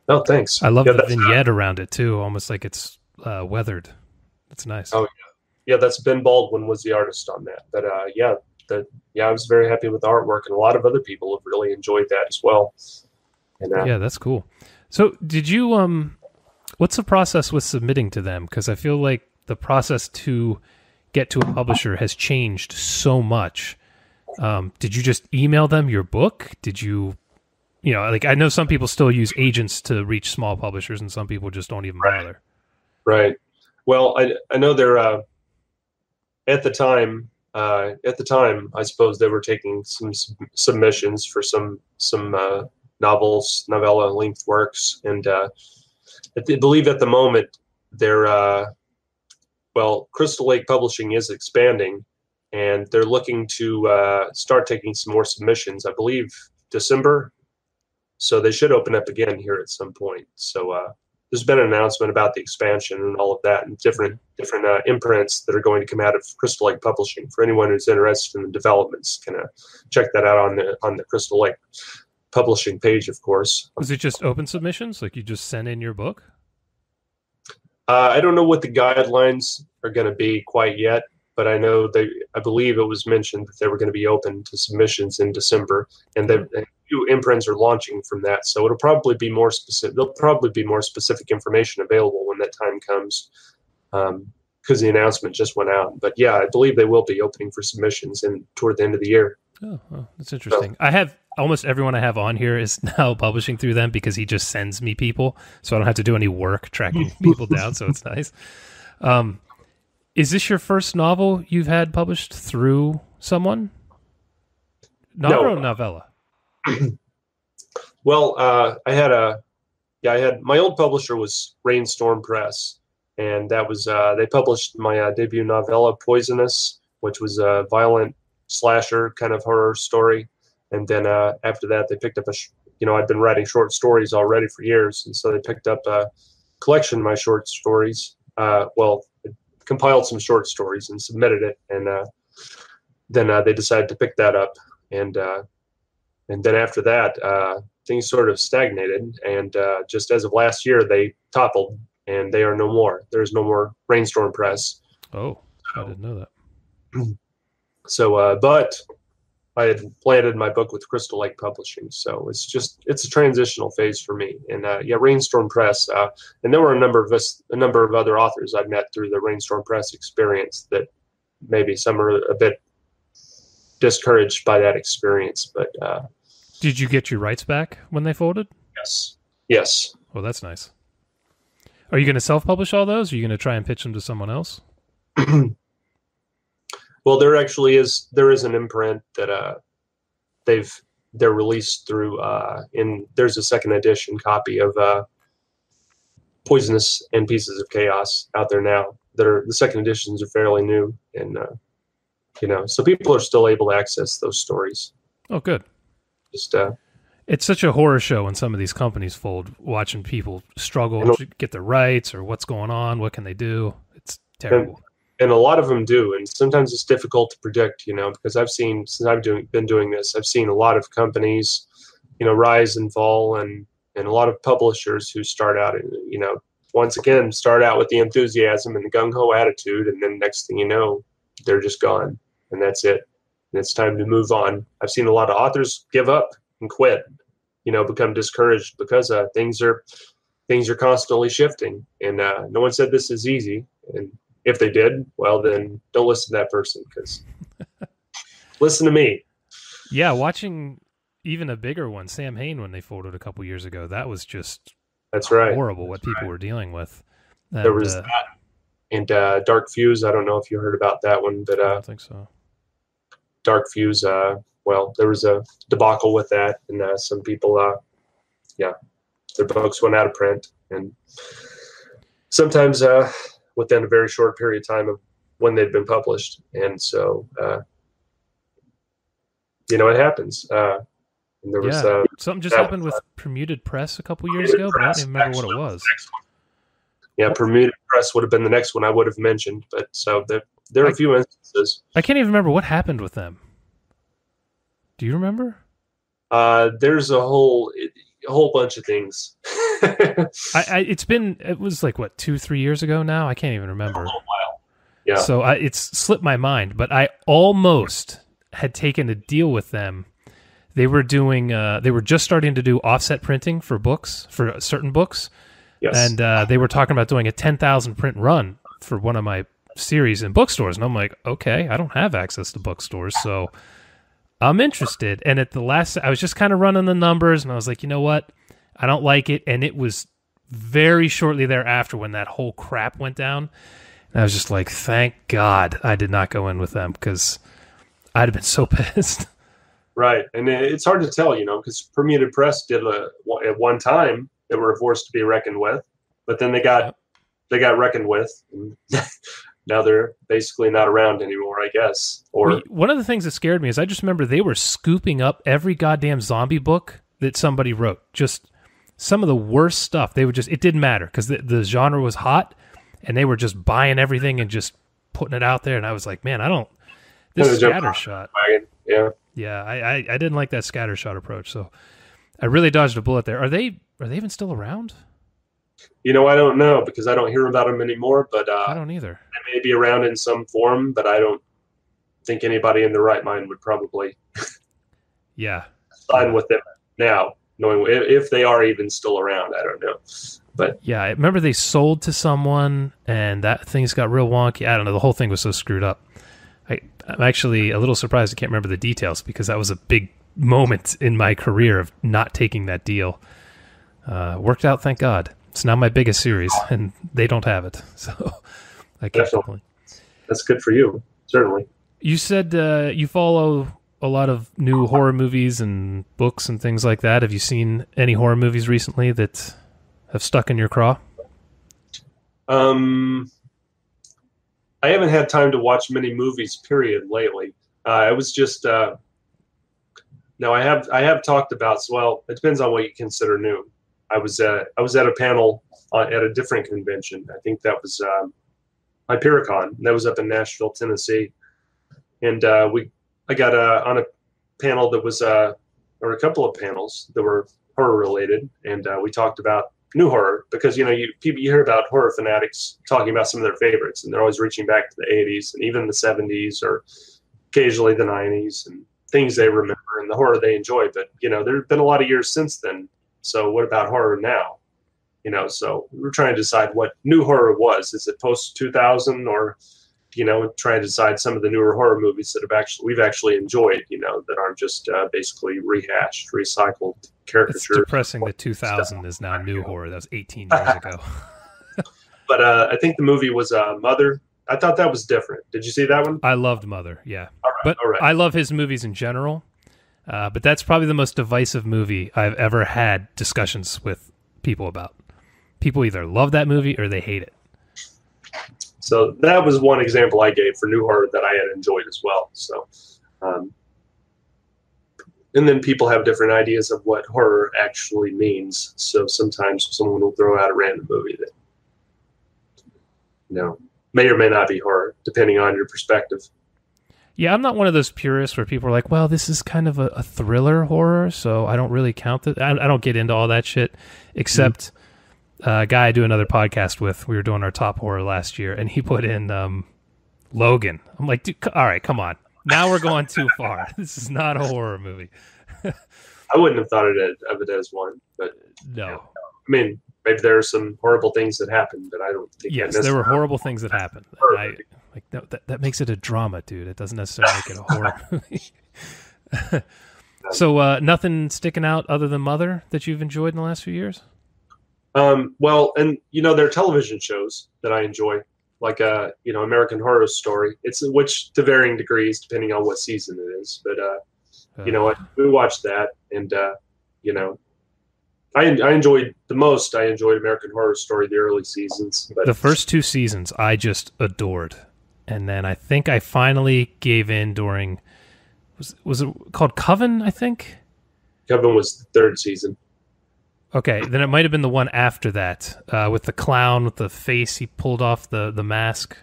Oh, thanks. I love the vignette around it too, almost like it's weathered. That's nice. Oh yeah, that's Ben Baldwin was the artist on that. But I was very happy with the artwork, and a lot of other people have really enjoyed that as well. And yeah, that's cool. So, did you what's the process with submitting to them? Because I feel like the process to get to a publisher has changed so much. Did you just email them your book? Did you, like I know some people still use agents to reach small publishers, and some people just don't even bother. Right. Well, I know they're at the time. I suppose they were taking some submissions for some novella length works, and I believe at the moment they're Crystal Lake Publishing is expanding, and they're looking to start taking some more submissions. I believe December, so they should open up again here at some point. So there's been an announcement about the expansion and all of that, and different imprints that are going to come out of Crystal Lake Publishing. For anyone who's interested in the developments, can check that out on the Crystal Lake Publishing page, of course. Was it just open submissions? Like you just send in your book? I don't know what the guidelines are going to be quite yet, but I know I believe it was mentioned that they were going to be open to submissions in December, and a few imprints are launching from that. So it'll probably be more specific. There'll probably be more specific information available when that time comes, because the announcement just went out. But yeah, I believe they will be opening for submissions toward the end of the year. Oh, well, that's interesting. I have almost everyone I have on here is now publishing through them because he just sends me people, so I don't have to do any work tracking people down. So it's nice. Is this your first novel you've had published through someone? Novel or novella? Well, I had my old publisher was Rainstorm Press, and that was they published my debut novella Poisonous, which was a violent slasher kind of horror story. And then after that, they picked up I'd been writing short stories already for years, and so they picked up a collection of my short stories. Compiled some short stories and submitted it, and then they decided to pick that up, and then after that, things sort of stagnated, and just as of last year, they toppled, and they are no more. There's no more Rainstorm Press. Oh, I didn't know that. So, but I had landed my book with Crystal Lake Publishing, so it's a transitional phase for me. And Rainstorm Press, and there were a number of other authors I've met through the Rainstorm Press experience that maybe some are a bit discouraged by that experience. But did you get your rights back when they folded? Yes. Well, that's nice. Are you going to self-publish all those? Or are you going to try and pitch them to someone else? Well, there is an imprint that they're released through there's a second edition copy of Poisonous and Pieces of Chaos out there now. The second editions are fairly new, and so people are still able to access those stories. Oh, good. It's such a horror show when some of these companies fold, watching people struggle to get the rights or what's going on, what can they do. It's terrible. And a lot of them do, and sometimes it's difficult to predict, because I've seen, since I've been doing this, I've seen a lot of companies, rise and fall, and a lot of publishers who start out, once again, start out with the enthusiasm and the gung-ho attitude, and then next thing you know, they're just gone, and that's it. And it's time to move on. I've seen a lot of authors give up and quit, become discouraged because things are constantly shifting, and no one said this is easy. And if they did, well, then don't listen to that person, because listen to me. Yeah, watching even a bigger one, Sam Hain, when they folded a couple years ago, that was just horrible what people were dealing with. And, there was that. And Dark Fuse, I don't know if you heard about that one, but I don't think so. Dark Fuse, there was a debacle with that, and some people, their books went out of print, and sometimes within a very short period of time of when they'd been published. And so, it happens. And there was something just happened with Permuted Press a couple years ago, but I don't even remember what it was. Yeah, Permuted Press would have been the next one I would have mentioned. But so there are a few instances. I can't even remember what happened with them. Do you remember? There's a whole bunch of things. It was like what, 2-3 years ago now? I can't even remember. A little while. Yeah. So it's slipped my mind, but I almost had taken a deal with them. They were doing. They were just starting to do offset printing for books, for certain books, yes. And they were talking about doing a 10,000 print run for one of my series in bookstores. And I'm like, okay, I don't have access to bookstores, so I'm interested. And at the last, I was just kind of running the numbers, and I was like, you know what? I don't like it. And it was very shortly thereafter when that whole crap went down. And I was just like, thank God I did not go in with them, because I'd have been so pissed. Right. And it's hard to tell, because Permuted Press did at one time, they were a force to be reckoned with, but then they got reckoned with. And now they're basically not around anymore, I guess. Or one of the things that scared me is I just remember they were scooping up every goddamn zombie book that somebody wrote. Just some of the worst stuff. They would it didn't matter, because the genre was hot, and they were just buying everything and just putting it out there. And I was like, man, this scattershot. Yeah. Yeah, I didn't like that scattershot approach, so I really dodged a bullet there. Are they even still around? I don't know, because I don't hear about them anymore, but I don't either. They may be around in some form, but I don't think anybody in their right mind would probably sign with them now, knowing if they are even still around. I don't know. But yeah, I remember they sold to someone, and that thing's got real wonky. I don't know. The whole thing was so screwed up. I'm actually a little surprised I can't remember the details, because that was a big moment in my career of not taking that deal. Worked out, thank God. It's now my biggest series, and they don't have it. So I can't complain. That's good for you, certainly. You said you follow a lot of new horror movies and books and things like that. Have you seen any horror movies recently that have stuck in your craw? I haven't had time to watch many movies, period, lately. I was just no, I have talked about. Well, it depends on what you consider new. I was at a panel at a different convention. I think that was Hypericon. That was up in Nashville, Tennessee, and I got on a panel that was or a couple of panels that were horror related, and we talked about new horror, because you hear about horror fanatics talking about some of their favorites, and they're always reaching back to the 80s and even the 70s or occasionally the 90s and things they remember and the horror they enjoy. But there have been a lot of years since then, so what about horror now? So we're trying to decide what new horror was. Is it post 2000, or trying to decide some of the newer horror movies that we've actually enjoyed, that aren't just basically rehashed, recycled caricatures. It's depressing that 2000 is now new horror. That was 18 years ago. But I think the movie was Mother. I thought that was different. Did you see that one? I loved Mother, yeah. All right. I love his movies in general, but that's probably the most divisive movie I've ever had discussions with people about. People either love that movie or they hate it. So that was one example I gave for new horror that I had enjoyed as well. So, and then people have different ideas of what horror actually means. So sometimes someone will throw out a random movie that, may or may not be horror, depending on your perspective. Yeah, I'm not one of those purists where people are like, well, this is kind of a thriller horror, so I don't really count it. I don't get into all that shit, except a guy I do another podcast with, we were doing our top horror last year, and he put in Logan. I'm like, dude, all right, come on. Now we're going too far. This is not a horror movie. I wouldn't have thought of it as one, but no. I mean, maybe there are some horrible things that happened, but I don't think. Yes, there were horrible things that happened. That makes it a drama, dude. It doesn't necessarily make it a horror movie. So nothing sticking out other than Mother that you've enjoyed in the last few years? Well, and there are television shows that I enjoy, like American Horror Story. It's which to varying degrees depending on what season it is. But we watched that, and I enjoyed American Horror Story the early seasons, but The first 2 seasons I just adored, and then I think I finally gave in during was it called Coven? I think. Kevin was the third season. Okay, then it might have been the one after that with the clown with the face he pulled off the mask,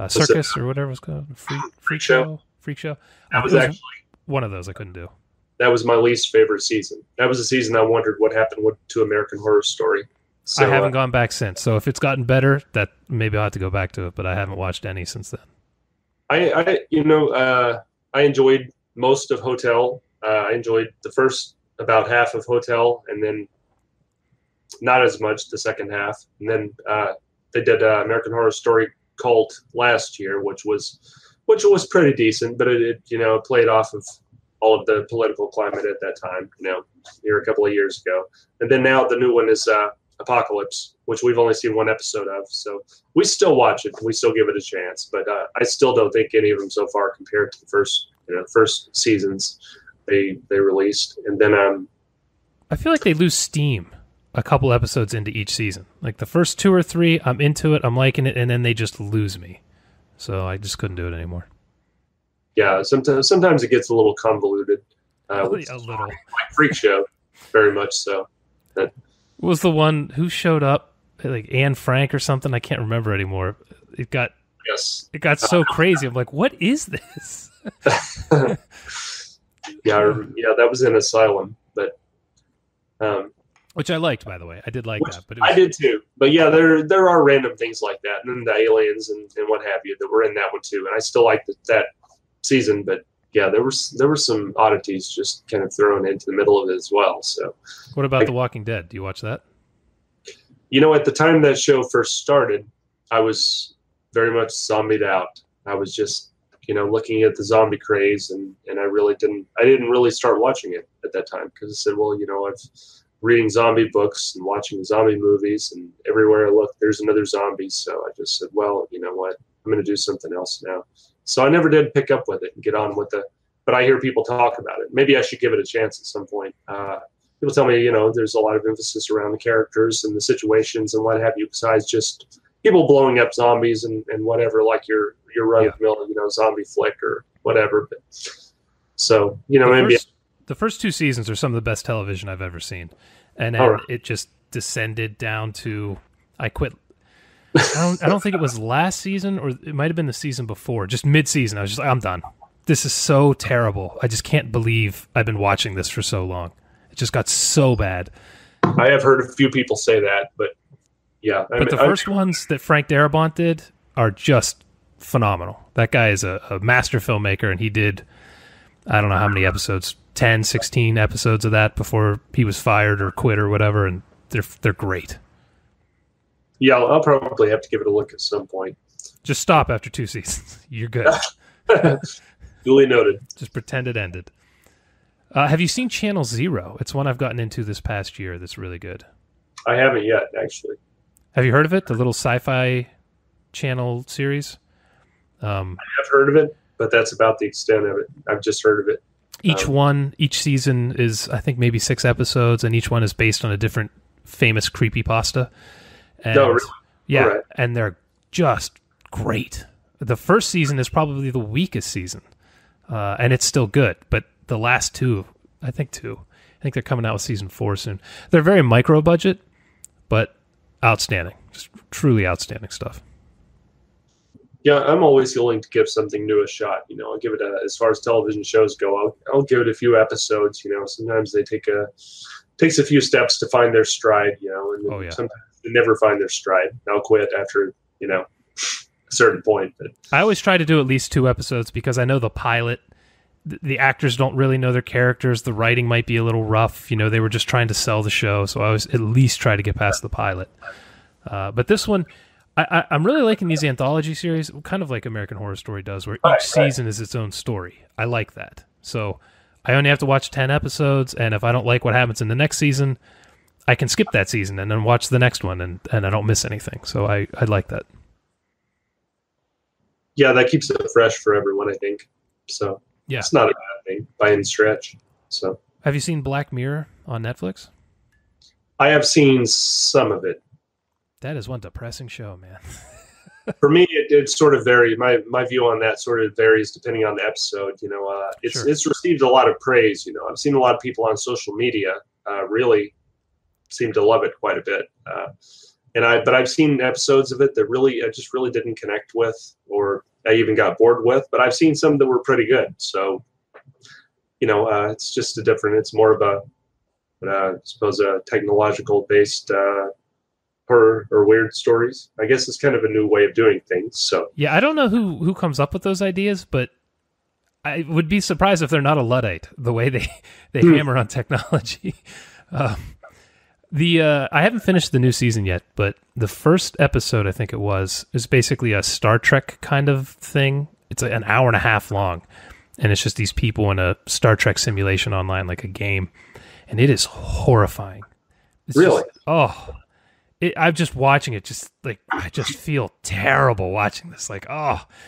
circus or whatever it was called, freak show. That was It actually one of those I couldn't do. that was my least favorite season. That was the season I wondered what happened to American Horror Story. So, I haven't gone back since. So if it's gotten better, that maybe I'll have to go back to it. But I haven't watched any since then. I enjoyed most of Hotel. I enjoyed the first about half of Hotel, and then not as much the second half. And then they did American Horror Story Cult last year, which was pretty decent, but it played off of all of the political climate at that time, here a couple of years ago. And then now the new one is Apocalypse, which we've only seen one episode of. So we still watch it. We still give it a chance, but I still don't think any of them so far compared to the first seasons they released. And then I feel like they lose steam a couple episodes into each season. Like the first 2 or 3, I'm into it, I'm liking it, and then they just lose me. So I just couldn't do it anymore. Yeah, sometimes it gets a little convoluted. A little. Like Freak Show, very much so. What was the one who showed up, like Anne Frank or something? I can't remember anymore. It got so crazy. I'm like, what is this? yeah, that was in Asylum, but which I liked, by the way. I did like that, but I did too. But yeah, there are random things like that, and then the aliens and what have you that were in that one too. And I still like that season, but yeah, there were some oddities just kind of thrown into the middle of it as well. So, what about The Walking Dead? Do you watch that? At the time that show first started, I was very much zombied out. I was just looking at the zombie craze, and I didn't really start watching it at that time because I said, well, I've reading zombie books and watching zombie movies, and everywhere I look, there's another zombie. So I just said, well, you know what, I'm going to do something else now. So I never did pick up with it and get on with it, but I hear people talk about it. Maybe I should give it a chance at some point. People tell me, there's a lot of emphasis around the characters and the situations and what have you, besides just people blowing up zombies and whatever, like your run-of-the-mill, zombie flick or whatever. But so, maybe the first 2 seasons are some of the best television I've ever seen, and then it just descended down to I quit. I don't think it was last season, or it might have been the season before, just mid-season. I was just like, I'm done. This is so terrible. I just can't believe I've been watching this for so long. It just got so bad. I have heard a few people say that, but yeah. But the first ones that Frank Darabont did are just phenomenal. That guy is a master filmmaker, and he did, I don't know how many episodes, 10, 16 episodes of that before he was fired or quit or whatever, and they're great. Yeah, I'll probably have to give it a look at some point. Just stop after 2 seasons. You're good. Duly noted. Just pretend it ended. Have you seen Channel Zero? It's one I've gotten into this past year that's really good. I haven't yet, actually. Have you heard of it? The little sci-fi channel series? I have heard of it, but that's about the extent of it. I've just heard of it. Each season is, I think, maybe 6 episodes, and each one is based on a different famous creepypasta. And, no, really? Yeah, right. And they're just great. The first season is probably the weakest season, and it's still good. But the last 2, I think they're coming out with season 4 soon. They're very micro budget, but outstanding, just truly outstanding stuff. Yeah, I'm always willing to give something new a shot. I'll give it as far as television shows go. I'll give it a few episodes. Sometimes they takes a few steps to find their stride. And sometimes they never find their stride. I'll quit after a certain point. But I always try to do at least 2 episodes because I know the pilot, the actors don't really know their characters. The writing might be a little rough. They were just trying to sell the show, so I always at least try to get past the pilot. But this one, I'm really liking these anthology series, kind of like American Horror Story does, where each season is its own story. I like that. So I only have to watch 10 episodes, and if I don't like what happens in the next season, I can skip that season and then watch the next one, and I don't miss anything. So I like that. Yeah, that keeps it fresh for everyone, I think. So yeah, it's not a bad thing by any stretch. So have you seen Black Mirror on Netflix? I have seen some of it. That is one depressing show, man. For me, it sort of varies. My view on that sort of varies depending on the episode. It's received a lot of praise. I've seen a lot of people on social media really seem to love it quite a bit. But I've seen episodes of it that I just really didn't connect with, or I even got bored with. But I've seen some that were pretty good. So, it's just it's more of I suppose a technological based horror or weird stories. I guess it's kind of a new way of doing things. So yeah, I don't know who comes up with those ideas, but I would be surprised if they're not a Luddite, the way they hammer on technology. I haven't finished the new season yet, but the first episode, I think it was, is basically a Star Trek kind of thing. It's an hour and a half long, and it's just these people in a Star Trek simulation online, like a game, and it is horrifying. It's really? I'm just watching it, just like, I just feel terrible watching this. Like,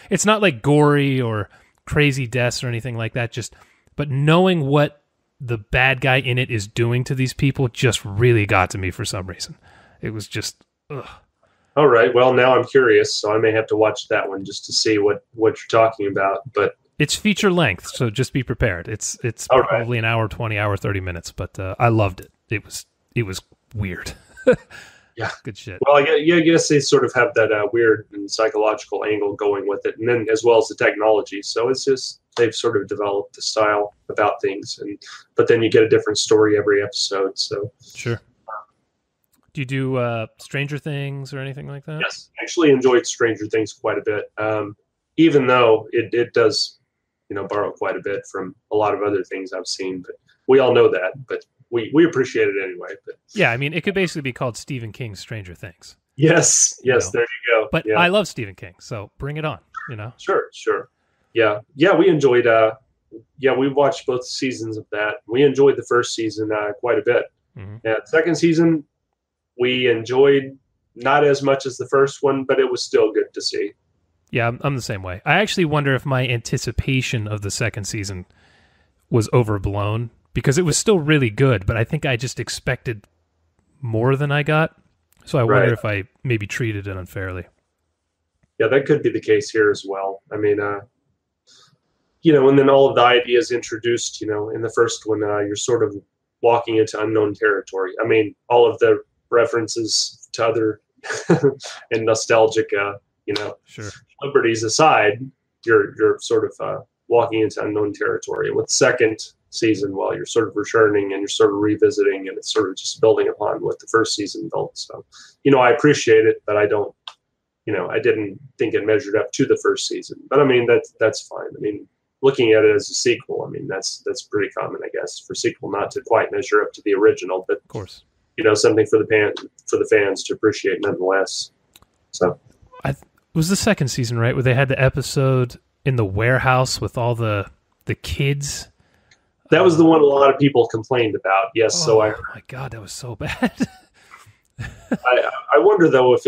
it's not like gory or crazy deaths or anything like that, but knowing what the bad guy in it is doing to these people just really got to me for some reason. It was just, ugh. All right. Well, now I'm curious, so I may have to watch that one just to see what you're talking about. But it's feature length, so just be prepared. It's probably an hour 20, hour 30 minutes, but I loved it. It was weird. Yeah, good shit. Well, I guess they sort of have that weird and psychological angle going with it, and then as well as the technology. So it's just they've sort of developed a style about things, but then you get a different story every episode. So sure. Do you do Stranger Things or anything like that? Yes, I actually enjoyed Stranger Things quite a bit, even though it does, borrow quite a bit from a lot of other things I've seen. But we all know that, but we appreciate it anyway. But yeah, I mean, it could basically be called Stephen King's Stranger Things. Yes, there you go. But yeah. I love Stephen King, so bring it on. Sure. Yeah, we enjoyed. We watched both seasons of that. We enjoyed the first season quite a bit. Mm-hmm. Yeah, second season we enjoyed not as much as the first one, but it was still good to see. Yeah, I'm the same way. I actually wonder if my anticipation of the second season was overblown, because it was still really good, but I think I just expected more than I got. So I wonder if I maybe treated it unfairly. Yeah, that could be the case here as well. I mean, and then all of the ideas introduced, in the first one, you're sort of walking into unknown territory. I mean, all of the references to other and nostalgic, sure, liberties aside, you're sort of walking into unknown territory. With second season, you're sort of returning and you're sort of revisiting, and it's sort of just building upon what the first season built. So, I appreciate it, but I don't, I didn't think it measured up to the first season. But I mean, that's fine. I mean, looking at it as a sequel, I mean, that's pretty common, I guess, for sequel not to quite measure up to the original, but of course, something for the fans to appreciate nonetheless. So, it was the second season, right, where they had the episode in the warehouse with all the kids. That was the one a lot of people complained about. Yes, so I. Oh my God, that was so bad. I wonder though if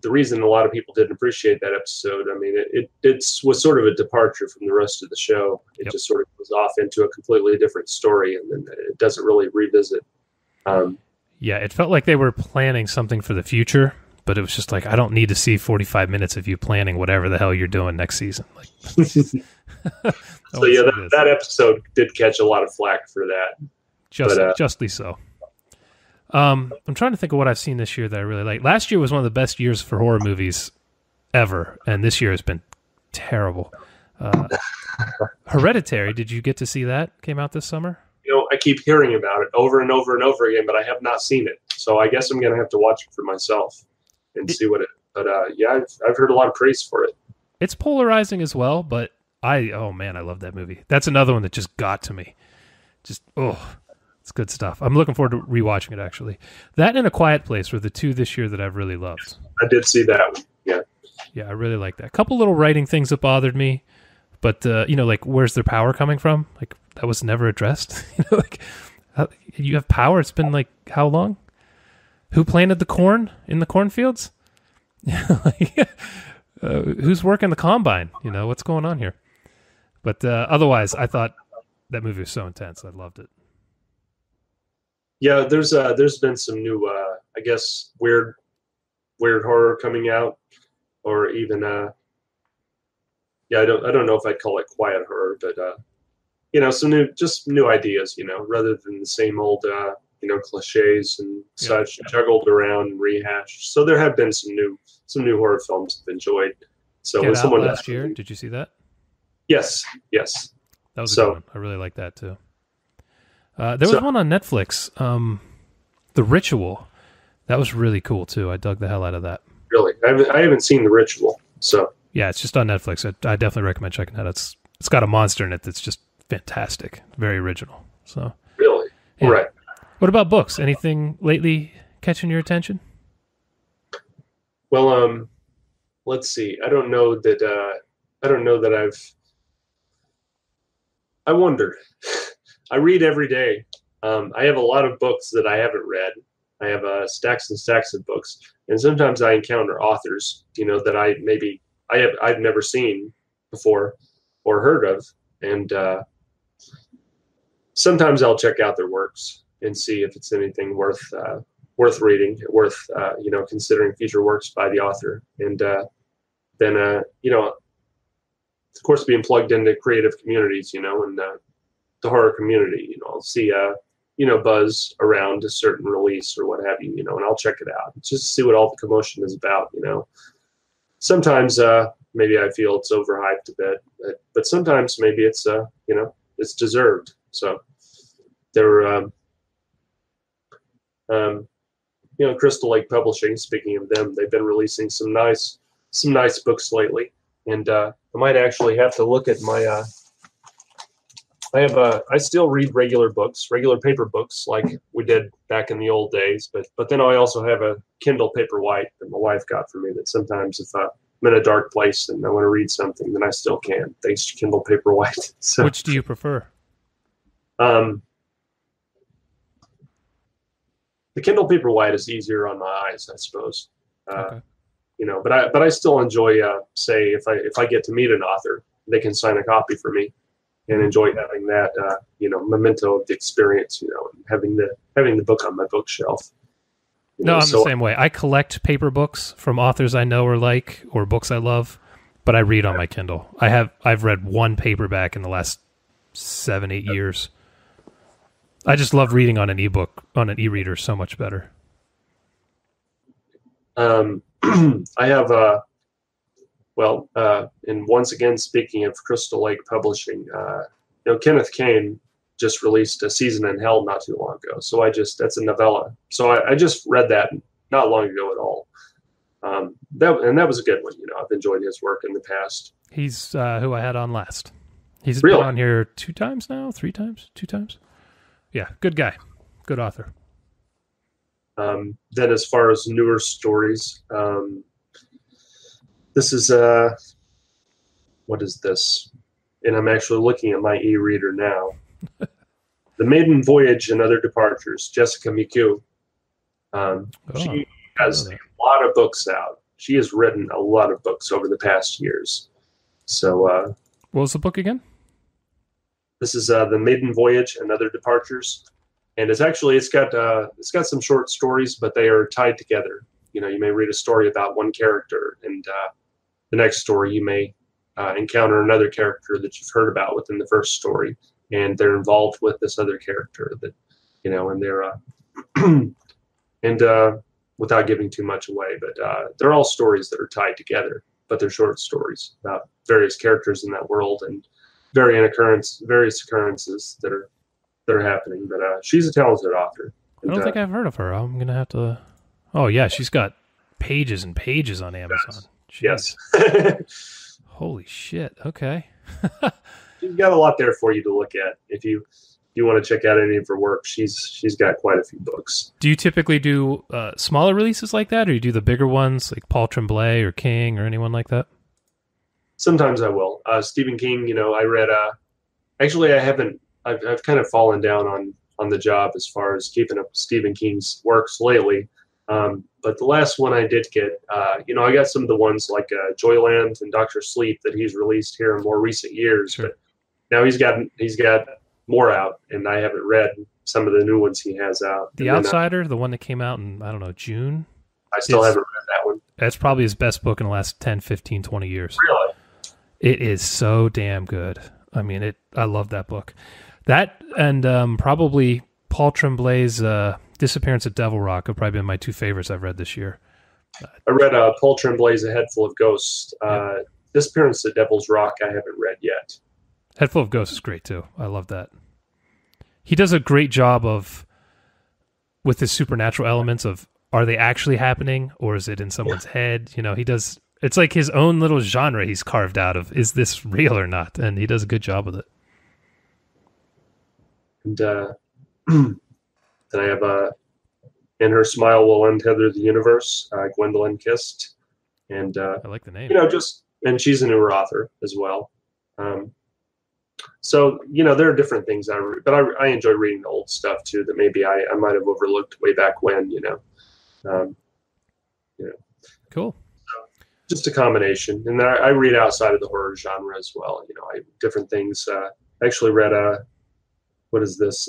the reason a lot of people didn't appreciate that episode. I mean, it was sort of a departure from the rest of the show. It just sort of goes off into a completely different story, and then it doesn't really revisit. Yeah, it felt like they were planning something for the future, but it was just like, I don't need to see 45 minutes of you planning whatever the hell you're doing next season. Like, so yeah, that episode did catch a lot of flack for that. Justly so. I'm trying to think of what I've seen this year that I really like. Last year was one of the best years for horror movies ever, and this year has been terrible. Hereditary, did you get to see that? Came out this summer? I keep hearing about it over and over and over again, but I have not seen it. So I guess I'm going to have to watch it for myself and see what it. But yeah, I've heard a lot of praise for it. It's polarizing as well, but I love that movie. That's another one that just got to me. It's good stuff. I'm looking forward to rewatching it, actually. That and A Quiet Place were the two this year that I've really loved. I did see that one. Yeah. Yeah, I really like that. A couple little writing things that bothered me, but like, where's their power coming from? Like, that was never addressed. You have power. It's been like how long? Who planted the corn in the cornfields? Who's working the combine? What's going on here? But otherwise, I thought that movie was so intense. I loved it. Yeah, there's been some new, I guess, weird horror coming out, or even yeah, I don't know if I'd call it quiet horror, but some new ideas, rather than the same old cliches and such juggled around and rehashed. So there have been some new horror films I've enjoyed. So Get when Out someone last year, did you see that? Yes. That was a good one. I really like that too. There was one on Netflix, The Ritual. That was really cool too. I dug the hell out of that. Really, I haven't seen The Ritual, so yeah, it's just on Netflix. I definitely recommend checking it out. It's got a monster in it that's just fantastic, very original. So really, yeah. Right. What about books? Anything lately catching your attention? Well, let's see. I don't know that I wonder. I read every day. I have a lot of books that I haven't read. I have stacks and stacks of books, and sometimes I encounter authors, that I've never seen before or heard of, and sometimes I'll check out their works and see if it's anything worth reading, worth considering future works by the author, and then of course being plugged into creative communities, and the horror community, I'll see buzz around a certain release or what have you, and I'll check it out just to see what all the commotion is about, Sometimes maybe I feel it's overhyped a bit, but sometimes maybe it's it's deserved. So there Crystal Lake Publishing, speaking of them, they've been releasing some nice books lately, and I might actually have to look at my I still read regular paper books like we did back in the old days, but then I also have a Kindle Paperwhite that my wife got for me that sometimes if I'm in a dark place and I want to read something, then I still can, thanks to Kindle Paperwhite. So, which do you prefer? The Kindle Paperwhite is easier on my eyes, I suppose. Okay. But I still enjoy, say, if I get to meet an author, they can sign a copy for me, and enjoy having that, memento of the experience, and having the book on my bookshelf. No, I'm the same way. I collect paper books from authors I know or like, or books I love, but I read on my Kindle. I've read one paperback in the last 7-8 years. I just love reading on an ebook, on an e-reader, so much better. I have and once again, speaking of Crystal Lake Publishing, Kenneth Kane just released A Season in Hell not too long ago. So that's a novella. So I just read that not long ago at all. That was a good one. I've enjoyed his work in the past. He's who I had on last. He's really? Been on here 2 times now, 3 times, 2 times. Yeah, good guy, good author. Then as far as newer stories, this is what is this? And I'm actually looking at my e-reader now. The Maiden Voyage and Other Departures, Jessica Miku. She has a lot of books out. She has written a lot of books over the past years. So, what was the book again? This is The Maiden Voyage and Other Departures, and it's got some short stories, but they are tied together. You may read a story about one character, and the next story you may encounter another character that you've heard about within the first story, and they're involved with this other character that, and they're and without giving too much away, but they're all stories that are tied together, but they're short stories about various characters in that world and various occurrences that are happening. But she's a talented author. And, I don't think I've heard of her. I'm gonna have to. Oh yeah, she's got pages and pages on Amazon. Yes. Holy shit. Okay. She's got a lot there for you to look at if you want to check out any of her work. She's got quite a few books. Do you typically do smaller releases like that, or you do the bigger ones like Paul Tremblay or King or anyone like that? Sometimes I will. Stephen King, I read. Actually, I haven't. I've kind of fallen down on the job as far as keeping up with Stephen King's works lately. But the last one I did get, I got some of the ones like Joyland and Dr. Sleep that he's released here in more recent years. Sure. But now he's got more out, and I haven't read some of the new ones he has out. The Outsider, the one that came out in, I don't know, June. I still haven't read that one. That's probably his best book in the last 10, 15, 20 years. Really? It is so damn good. I mean, I love that book. That and probably Paul Tremblay's Disappearance at Devil Rock have probably been my two favorites I've read this year. I read Paul Tremblay's A Head Full of Ghosts. Disappearance at Devil's Rock I haven't read yet. Head Full of Ghosts is great too. I love that. He does a great job with his supernatural elements of, are they actually happening or is it in someone's head? You know, he does, it's like his own little genre he's carved out of, is this real or not? And he does a good job with it. And then I have In Her Smile Will Untether the Universe, Gwendolyn Kist. And I like the name. You know, and she's a newer author as well. So, you know, there are different things I read, but I enjoy reading the old stuff too that maybe I might have overlooked way back when, you know. Cool. So just a combination. And then I read outside of the horror genre as well, you know, different things. I actually read what is this?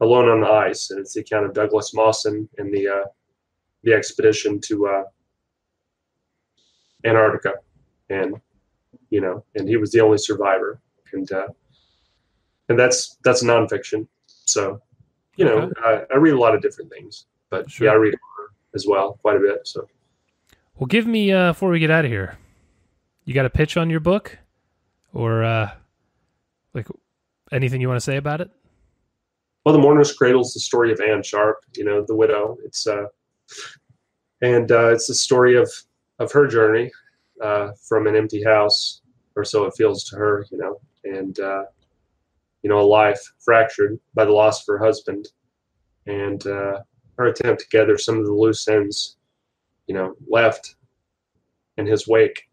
Alone on the Ice, and it's the account of Douglas Mawson and the expedition to Antarctica, and you know, and he was the only survivor, and that's nonfiction. So, you know, I read a lot of different things, but sure. Yeah, I read horror as well quite a bit. So, well, give me before we get out of here, you got a pitch on your book, or like anything you want to say about it? Well, The Mourner's Cradle is the story of Anne Sharp, you know, the widow. It's the story of her journey from an empty house, or so it feels to her, you know, and you know, a life fractured by the loss of her husband, and her attempt to gather some of the loose ends, you know, left in his wake.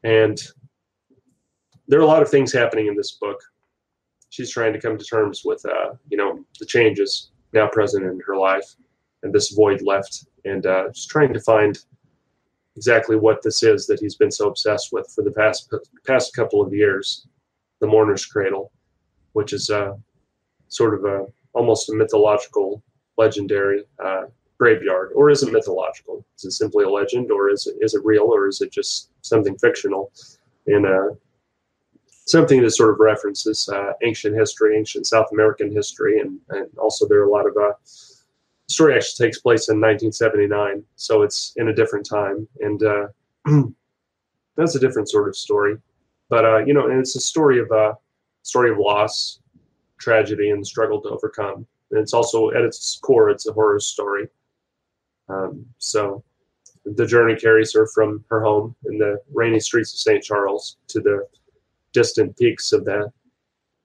And there are a lot of things happening in this book. She's trying to come to terms with, you know, the changes now present in her life and this void left, and just trying to find exactly what this is that he's been so obsessed with for the past couple of years, the Mourner's Cradle, which is sort of almost a mythological, legendary graveyard. Or is it mythological? Is it simply a legend, or is it real, or is it just something fictional? And something that sort of references ancient history, ancient South American history, and also there are a lot of the story actually takes place in 1979, so it's in a different time, and that's a different sort of story. But you know, and it's a story of loss, tragedy, and the struggle to overcome. And it's also at its core, it's a horror story. So the journey carries her from her home in the rainy streets of St. Charles to the distant peaks of the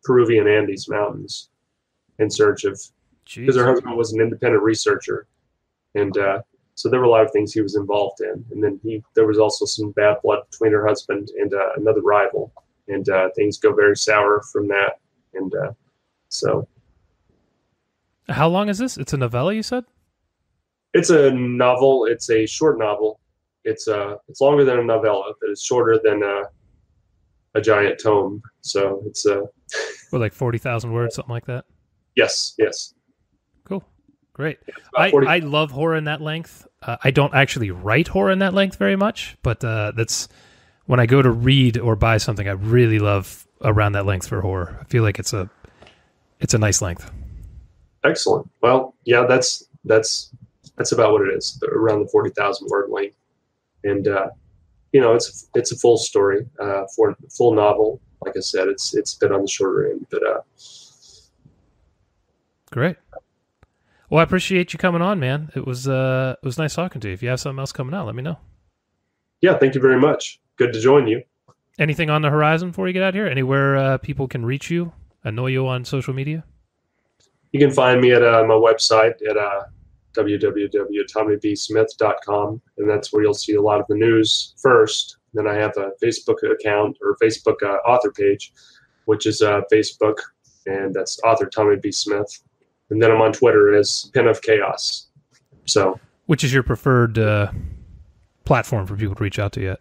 Peruvian Andes Mountains in search of, because her husband was an independent researcher, and so there were a lot of things he was involved in, and then there was also some bad blood between her husband and another rival, and things go very sour from that, and so. How long is this? It's a novella, you said? It's a novel. It's a short novel. It's longer than a novella, but it's shorter than a giant tome. So it's like 40,000 words, something like that. Yes. Cool, great. I love horror in that length. I don't actually write horror in that length very much, but that's when I go to read or buy something, I really love around that length for horror. I feel like it's a nice length. Excellent. Well, yeah, that's about what it is, around the 40,000 word length, and you know, it's a full story, for full novel. Like I said, it's a bit on the shorter end, but great. Well, I appreciate you coming on, man. It was nice talking to you. If you have something else coming out, let me know. Yeah, thank you very much. Good to join you. Anything on the horizon before you get out here? Anywhere people can reach you, annoy you on social media? You can find me at my website at www.tommybsmith.com, and that's where you'll see a lot of the news first. Then I have a Facebook account, or Facebook author page, which is Facebook, and that's author Tommy B. Smith. And then I'm on Twitter as Pen of Chaos. So, which is your preferred platform for people to reach out to yet?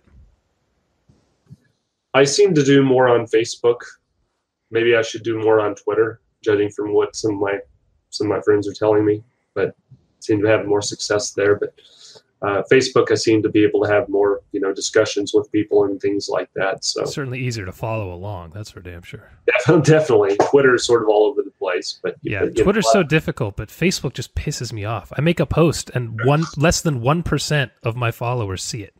I seem to do more on Facebook. Maybe I should do more on Twitter. judging from what some of my friends are telling me, but seem to have more success there. But Facebook, I seem to be able to have more, discussions with people and things like that. So certainly easier to follow along. That's for damn sure. Definitely. Twitter is sort of all over the place, but Twitter's so difficult, but Facebook just pisses me off. I make a post and less than 1% of my followers see it.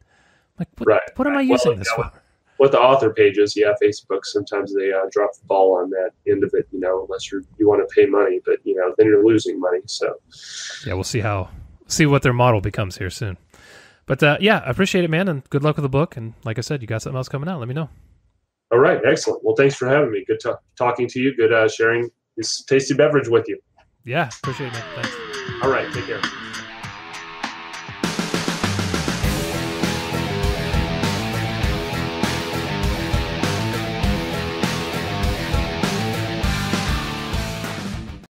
Like, what am I using this for? With the author pages, Facebook, sometimes they drop the ball on that end of it, unless you want to pay money, but, then you're losing money. So, yeah, we'll see what their model becomes here soon. But, I appreciate it, man, and good luck with the book. And like I said, you got something else coming out, let me know. All right, excellent. Well, thanks for having me. Good talking to you. Good sharing this tasty beverage with you. Yeah, appreciate it, man. Thanks. All right, take care.